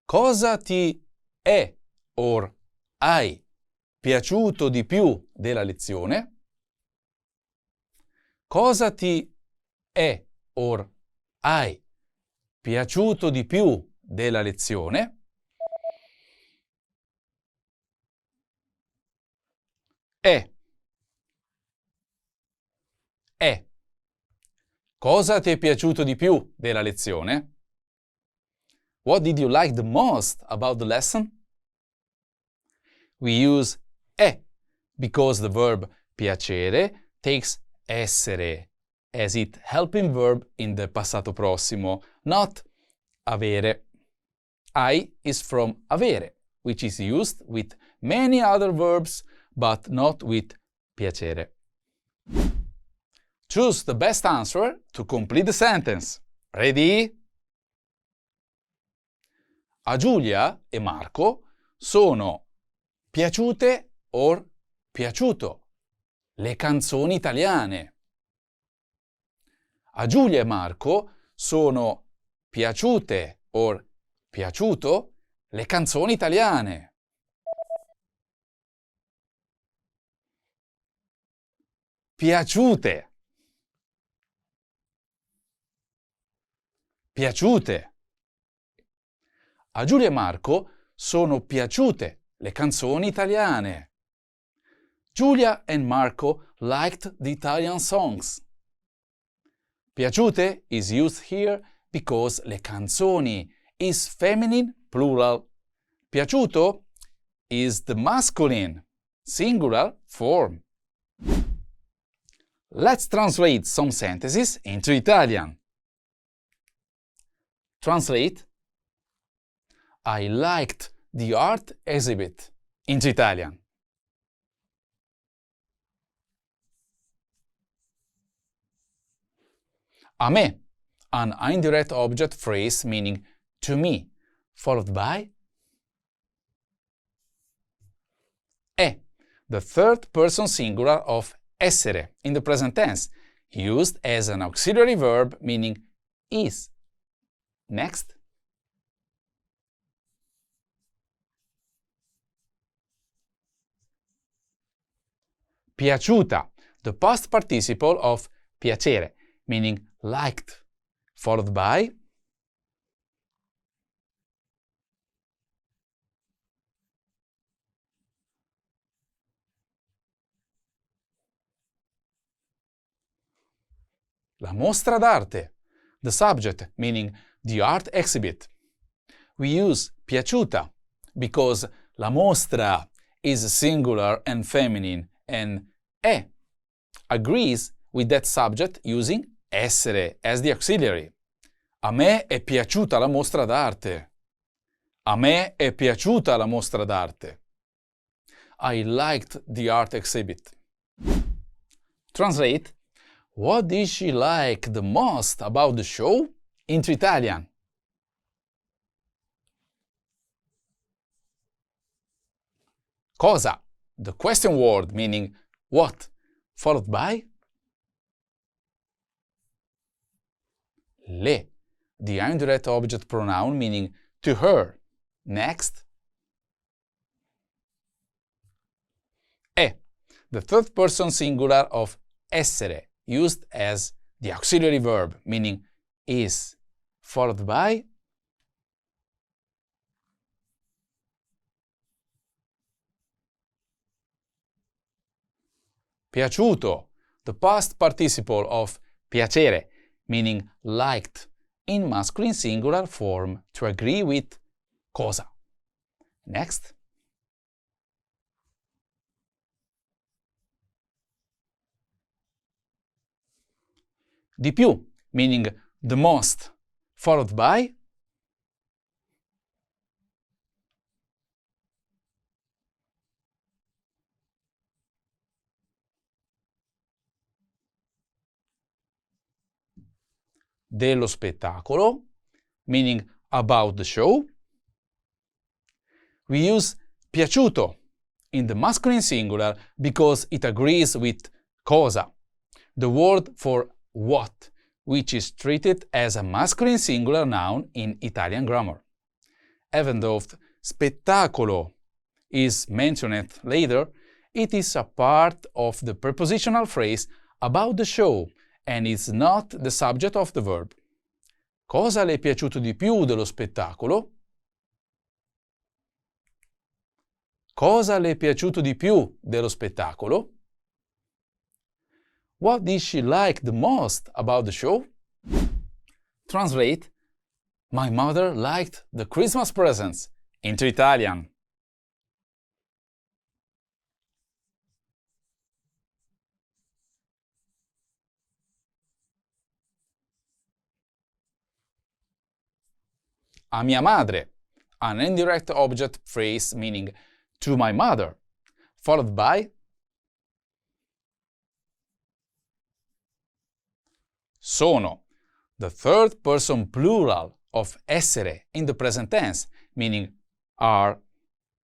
Cosa ti è or hai piaciuto di più della lezione? Cosa ti è or hai piaciuto di più della lezione? È. Cosa ti è piaciuto di più della lezione? What did you like the most about the lesson? We use è because the verb piacere takes essere as its helping verb in the passato prossimo, not avere. I is from avere, which is used with many other verbs but not with piacere. Choose the best answer to complete the sentence. Ready? A Giulia e Marco sono piaciute or piaciuto le canzoni italiane. A Giulia e Marco sono piaciute or piaciuto le canzoni italiane. Piaciute. Piaciute. A Giulia e Marco sono piaciute le canzoni italiane. Giulia and Marco liked the Italian songs. Piaciute is used here because le canzoni is feminine plural. Piaciuto is the masculine singular form. Let's translate some sentences into Italian. Translate: I liked the art exhibit. Into Italian. A me, an indirect object phrase meaning to me, followed by è, the third person singular of essere in the present tense, used as an auxiliary verb meaning is. Next. Piaciuta, the past participle of piacere, meaning liked, followed by la mostra d'arte, the subject, meaning the art exhibit. We use piaciuta because la mostra is singular and feminine, and è agrees with that subject using essere as the auxiliary. A me è piaciuta la mostra d'arte. A me è piaciuta la mostra d'arte. I liked the art exhibit. Translate: what did she like the most about the show? Into Italian. Cosa, the question word meaning what, followed by le, the indirect object pronoun meaning to her. Next. È, the third person singular of essere, used as the auxiliary verb meaning is, followed by piaciuto, the past participle of piacere, meaning liked, in masculine singular form to agree with cosa. Next. Di più, meaning the most, followed by dello spettacolo, meaning about the show. We use piaciuto in the masculine singular because it agrees with cosa, the word for what, which is treated as a masculine singular noun in Italian grammar. Even though spettacolo is mentioned later, it is a part of the prepositional phrase about the show and is not the subject of the verb. Cosa le è piaciuto di più dello spettacolo? Cosa le è piaciuto di più dello spettacolo? What did she like the most about the show? Translate: my mother liked the Christmas presents. Into Italian. A mia madre, an indirect object phrase meaning to my mother, followed by sono, the third person plural of essere in the present tense, meaning are.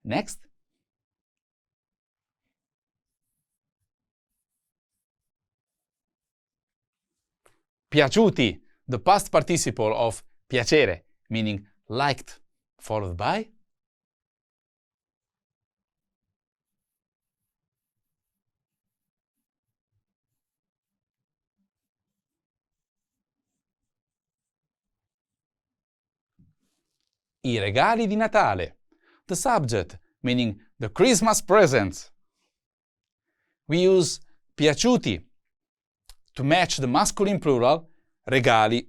Next. Piaciuti, the past participle of piacere, meaning liked, followed by i regali di Natale, the subject, meaning the Christmas presents. We use piaciuti to match the masculine plural regali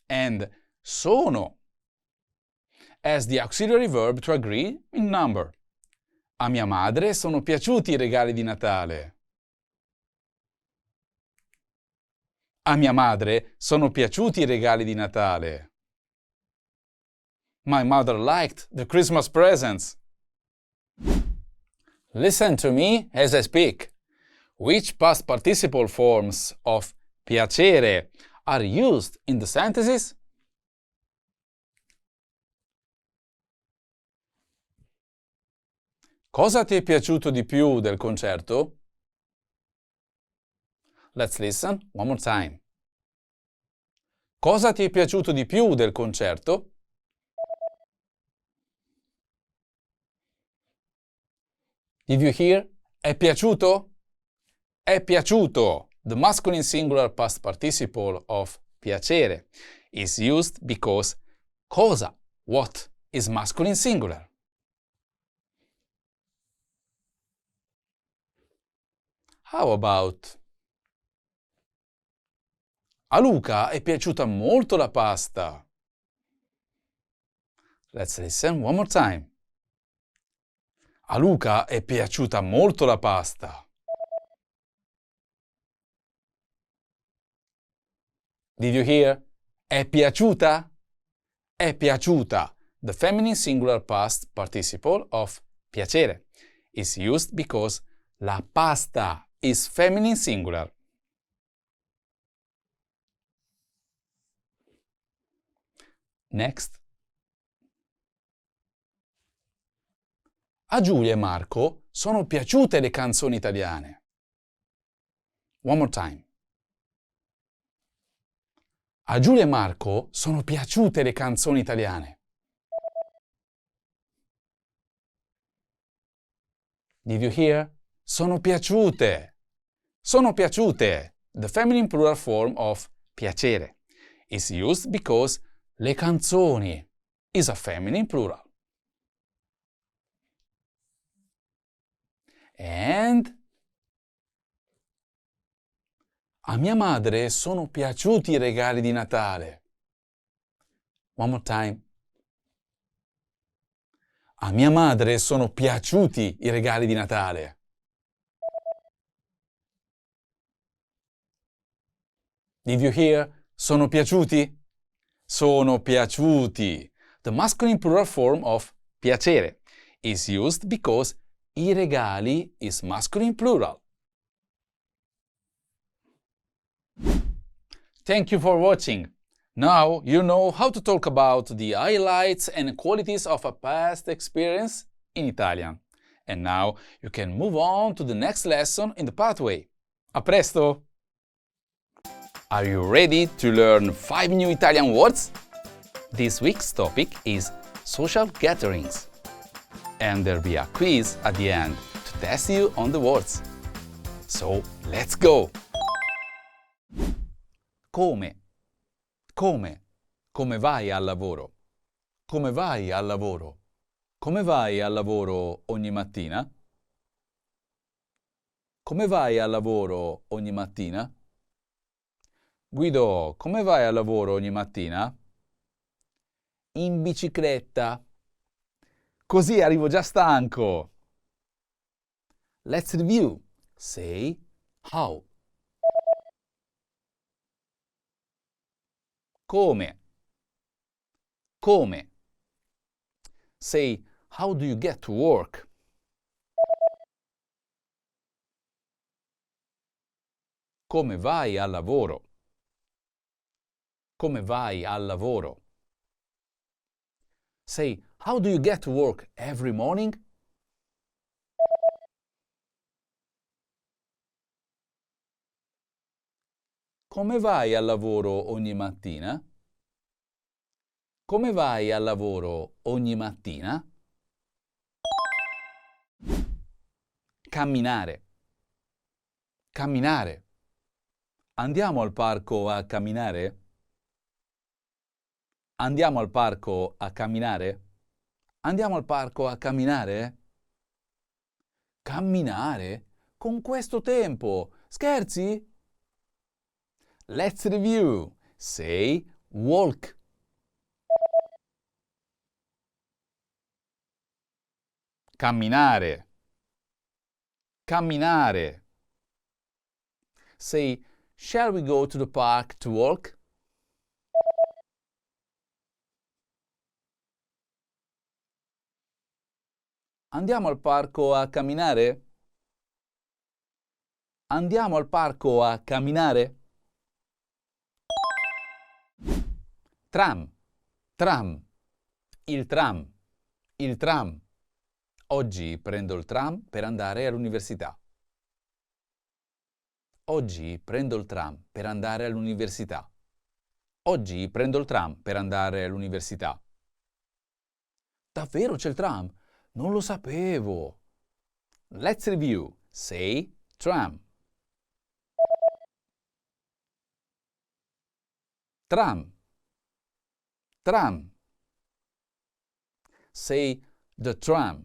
and sono as the auxiliary verb to agree in number. A mia madre sono piaciuti i regali di Natale. A mia madre sono piaciuti i regali di Natale. My mother liked the Christmas presents. Listen to me as I speak. Which past participle forms of piacere are used in the sentences? Cosa ti è piaciuto di più del concerto? Let's listen one more time. Cosa ti è piaciuto di più del concerto? Did you hear? È piaciuto? È piaciuto. The masculine singular past participle of piacere is used because cosa, what, is masculine singular. How about a Luca è piaciuta molto la pasta. Let's listen one more time. A Luca è piaciuta molto la pasta. Did you hear? È piaciuta? È piaciuta. The feminine singular past participle of piacere is used because la pasta is feminine singular. Next. A Giulia e Marco sono piaciute le canzoni italiane. One more time. A Giulia e Marco sono piaciute le canzoni italiane. Did you hear? Sono piaciute. Sono piaciute. The feminine plural form of piacere is used because le canzoni is a feminine plural. And a mia madre sono piaciuti i regali di Natale. One more time. A mia madre sono piaciuti i regali di Natale. Did you hear? Sono piaciuti? Sono piaciuti. The masculine plural form of piacere is used because i regali is masculine plural. Thank you for watching. Now you know how to talk about the highlights and qualities of a past experience in Italian. And now you can move on to the next lesson in the pathway. A presto! Are you ready to learn 5 new Italian words? This week's topic is social gatherings. And there'll be a quiz at the end to test you on the words. So, let's go! Come? Come? Come vai al lavoro? Come vai al lavoro? Come vai al lavoro ogni mattina? Come vai al lavoro ogni mattina? Guido, come vai al lavoro ogni mattina? In bicicletta. Così arrivo già stanco. Let's review. Say how. Come? Come? Say, how do you get to work? Come vai al lavoro? Come vai al lavoro? Say, how do you get to work every morning? Come vai al lavoro ogni mattina? Come vai al lavoro ogni mattina? Camminare. Camminare. Andiamo al parco a camminare? Andiamo al parco a camminare? Andiamo al parco a camminare? Camminare? Con questo tempo? Scherzi? Let's review. Say walk. Camminare. Camminare. Say Shall we go to the park to walk? Andiamo al parco a camminare? Andiamo al parco a camminare? Tram, tram, il tram, il tram. Oggi prendo il tram per andare all'università. Oggi prendo il tram per andare all'università. Oggi prendo il tram per andare all'università. Davvero c'è il tram? Non lo sapevo. Let's review. Say tram. Tram. Tram. Say the tram.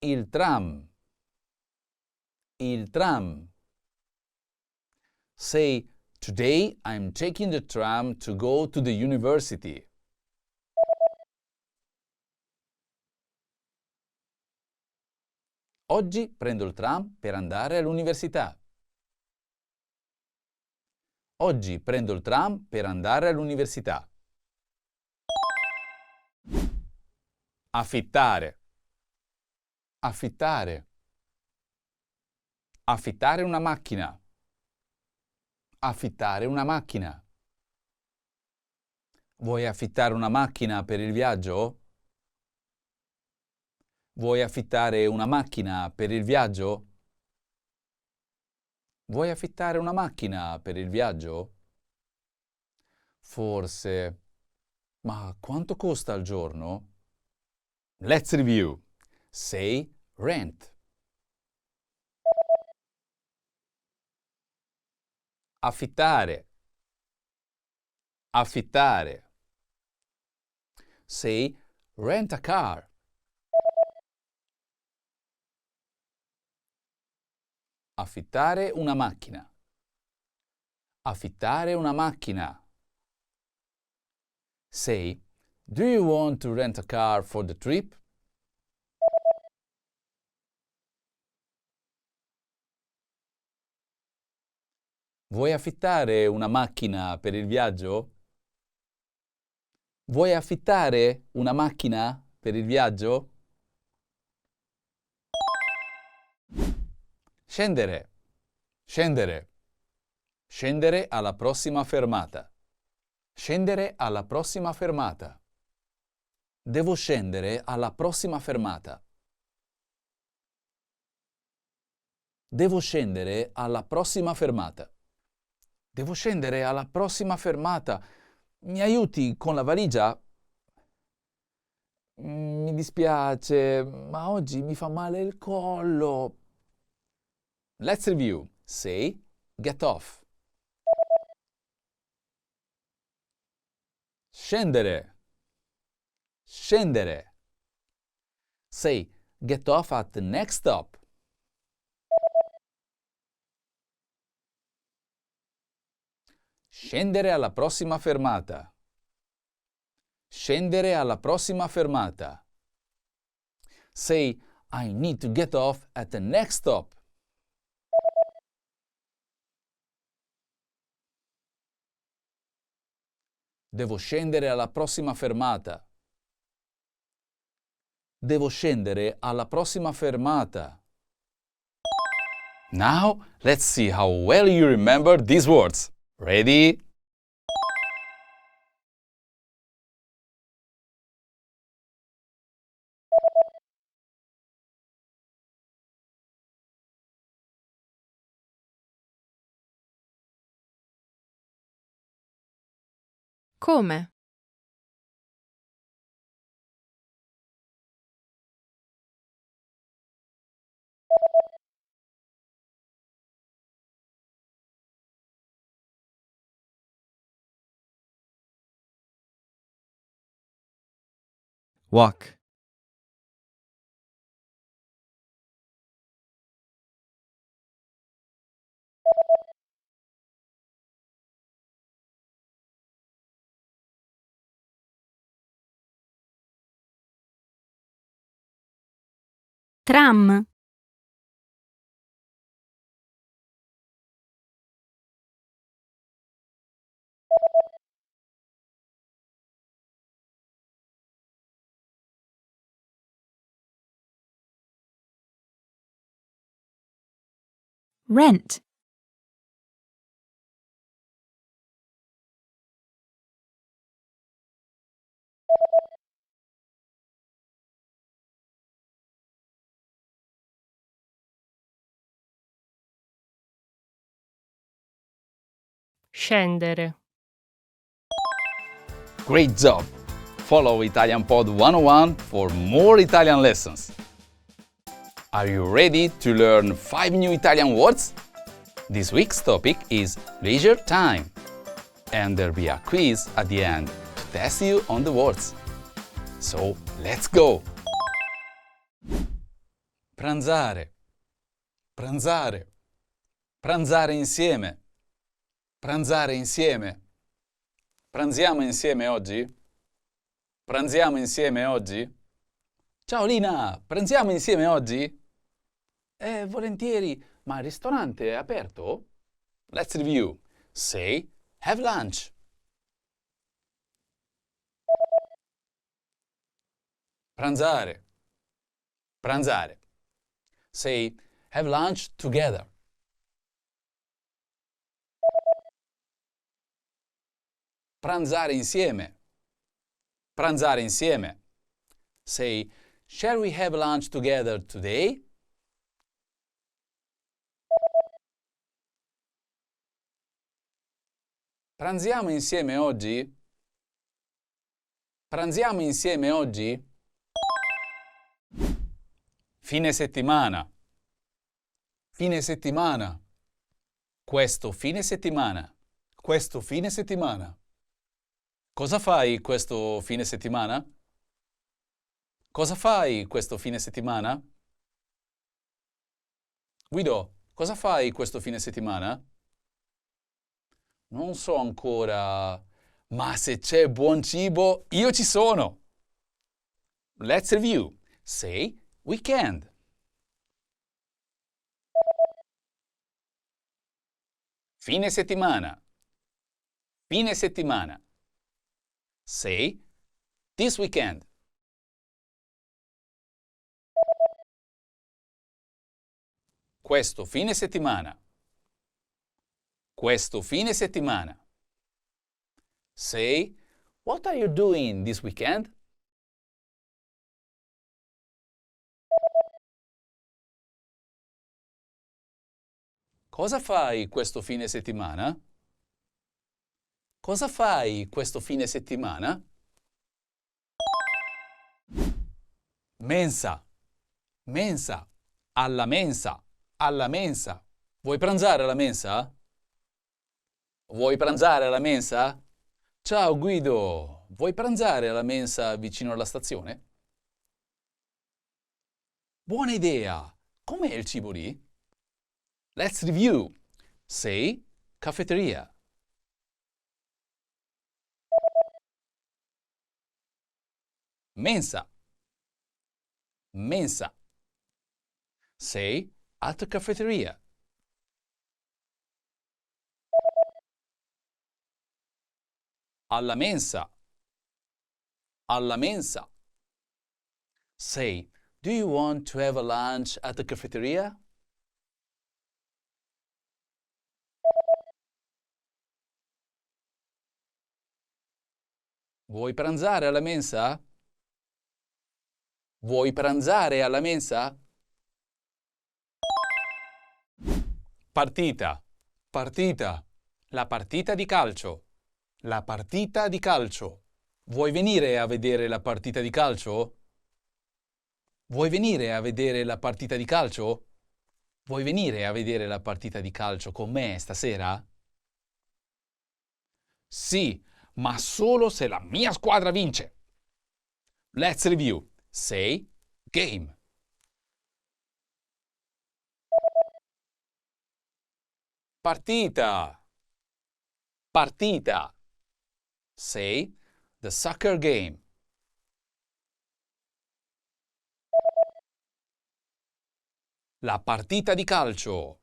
Il tram. Il tram. Say, today I'm taking the tram to go to the university. Oggi prendo il tram per andare all'università. Oggi prendo il tram per andare all'università. Affittare. Affittare. Affittare una macchina. Affittare una macchina. Vuoi affittare una macchina per il viaggio? Vuoi affittare una macchina per il viaggio? Vuoi affittare una macchina per il viaggio? Forse. Ma quanto costa al giorno? Let's review. Say rent. Affittare. Affittare. Say rent a car. Affittare una macchina. Affittare una macchina. Say, do you want to rent a car for the trip? Vuoi affittare una macchina per il viaggio? Vuoi affittare una macchina per il viaggio? Scendere. Scendere. Scendere alla prossima fermata. Scendere alla prossima fermata. Devo scendere alla prossima fermata. Devo scendere alla prossima fermata. Devo scendere alla prossima fermata. Mi aiuti con la valigia? Mi dispiace, ma oggi mi fa male il collo. Let's review. Say, get off. Scendere. Scendere. Say, get off at the next stop. Scendere alla prossima fermata. Scendere alla prossima fermata. Say, I need to get off at the next stop. Devo scendere alla prossima fermata. Devo scendere alla prossima fermata. Now, let's see how well you remember these words. Ready? Come? Walk. Tram. rent, Scendere. Great job! Follow Italian Pod 101 for more Italian lessons. Are you ready to learn 5 new Italian words? This week's topic is leisure time. And there'll be a quiz at the end to test you on the words. So, let's go! Pranzare. Pranzare. Pranzare insieme. Pranzare insieme. Pranziamo insieme oggi? Pranziamo insieme oggi? Ciao Lina, pranziamo insieme oggi? Volentieri, ma il ristorante è aperto? Let's review. Say, have lunch. Pranzare. Pranzare. Say, have lunch together. Pranzare insieme. Pranzare insieme. Say, shall we have lunch together today? Pranziamo insieme oggi? Pranziamo insieme oggi? Fine settimana. Fine settimana. Questo fine settimana. Questo fine settimana. Cosa fai questo fine settimana? Cosa fai questo fine settimana? Guido, cosa fai questo fine settimana? Non so ancora, ma se c'è buon cibo, io ci sono. Let's review. Say weekend. Fine settimana. Fine settimana. Say, this weekend. Questo fine settimana. Questo fine settimana. Say, what are you doing this weekend? Cosa fai questo fine settimana? Cosa fai questo fine settimana? Mensa. Mensa. Alla mensa. Alla mensa. Vuoi pranzare alla mensa? Vuoi pranzare alla mensa? Ciao Guido, vuoi pranzare alla mensa vicino alla stazione? Buona idea! Com'è il cibo lì? Let's review. Say, caffetteria. Mensa. Mensa. Say, at the cafeteria. Alla mensa. Alla mensa. Say, do you want to have a lunch at the cafeteria? Vuoi pranzare alla mensa? Vuoi pranzare alla mensa? Partita. Partita. La partita di calcio. La partita di calcio. Vuoi venire a vedere la partita di calcio? Vuoi venire a vedere la partita di calcio? Vuoi venire a vedere la partita di calcio con me stasera? Sì, ma solo se la mia squadra vince. Let's review. Say, game. Partita. Partita. Say, the soccer game. La partita di calcio.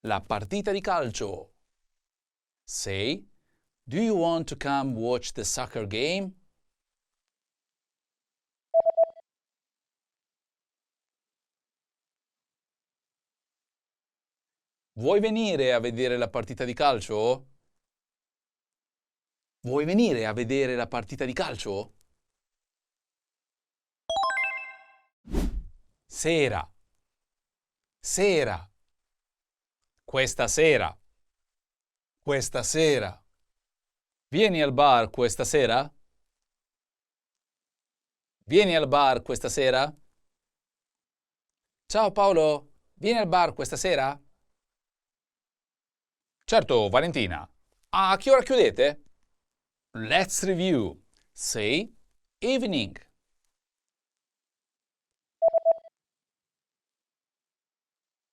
La partita di calcio. Say, do you want to come watch the soccer game? Vuoi venire a vedere la partita di calcio? Vuoi venire a vedere la partita di calcio? Sera. Sera. Questa sera. Questa sera. Vieni al bar questa sera? Vieni al bar questa sera? Ciao Paolo, vieni al bar questa sera? Certo, Valentina. A che ora chiudete? Let's review. Say evening.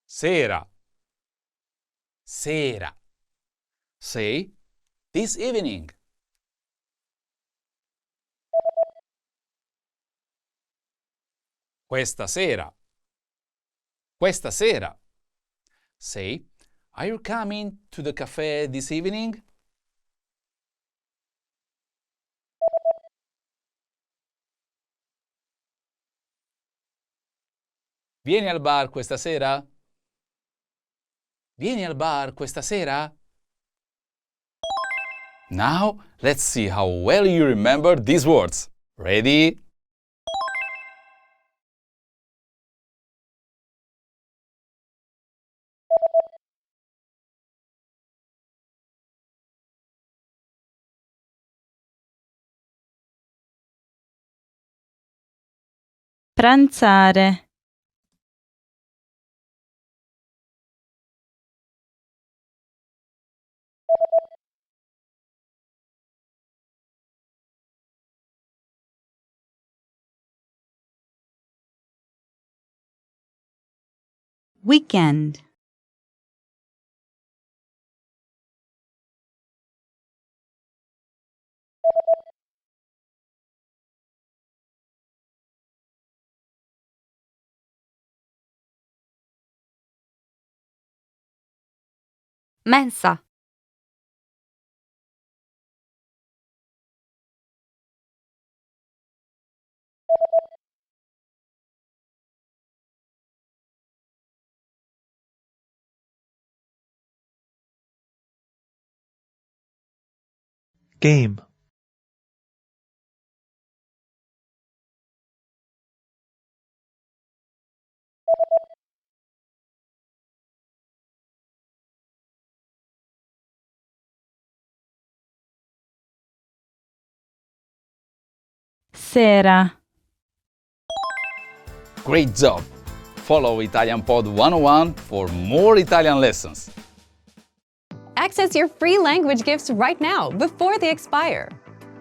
Sera. Sera. Say this evening. Questa sera. Questa sera. Say, are you coming to the cafe this evening? Vieni al bar questa sera? Vieni al bar questa sera? Now, let's see how well you remember these words. Ready? Pranzare. Weekend. Mensa. Game. Sera. Great job! Follow Italian Pod 101 for more Italian lessons. Access your free language gifts right now before they expire.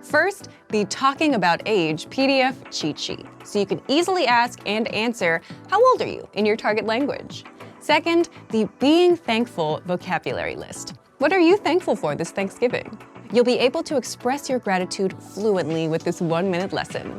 First, the Talking About Age PDF cheat sheet, so you can easily ask and answer, how old are you in your target language? Second, the Being Thankful vocabulary list. What are you thankful for this Thanksgiving? You'll be able to express your gratitude fluently with this 1-minute lesson.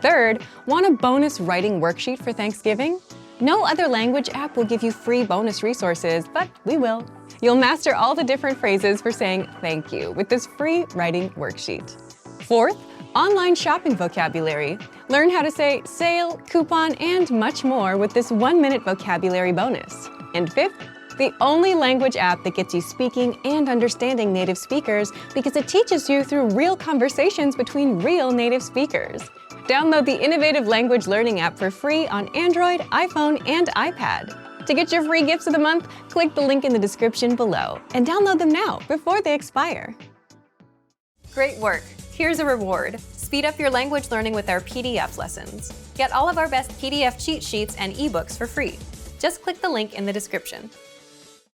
Third, want a bonus writing worksheet for Thanksgiving? No other language app will give you free bonus resources, but we will. You'll master all the different phrases for saying thank you with this free writing worksheet. Fourth, online shopping vocabulary. Learn how to say sale, coupon, and much more with this 1-minute vocabulary bonus. And fifth, the only language app that gets you speaking and understanding native speakers because it teaches you through real conversations between real native speakers. Download the innovative language learning app for free on Android, iPhone, and iPad. To get your free gifts of the month, click the link in the description below and download them now before they expire. Great work! Here's a reward. Speed up your language learning with our PDF lessons. Get all of our best PDF cheat sheets and ebooks for free. Just click the link in the description.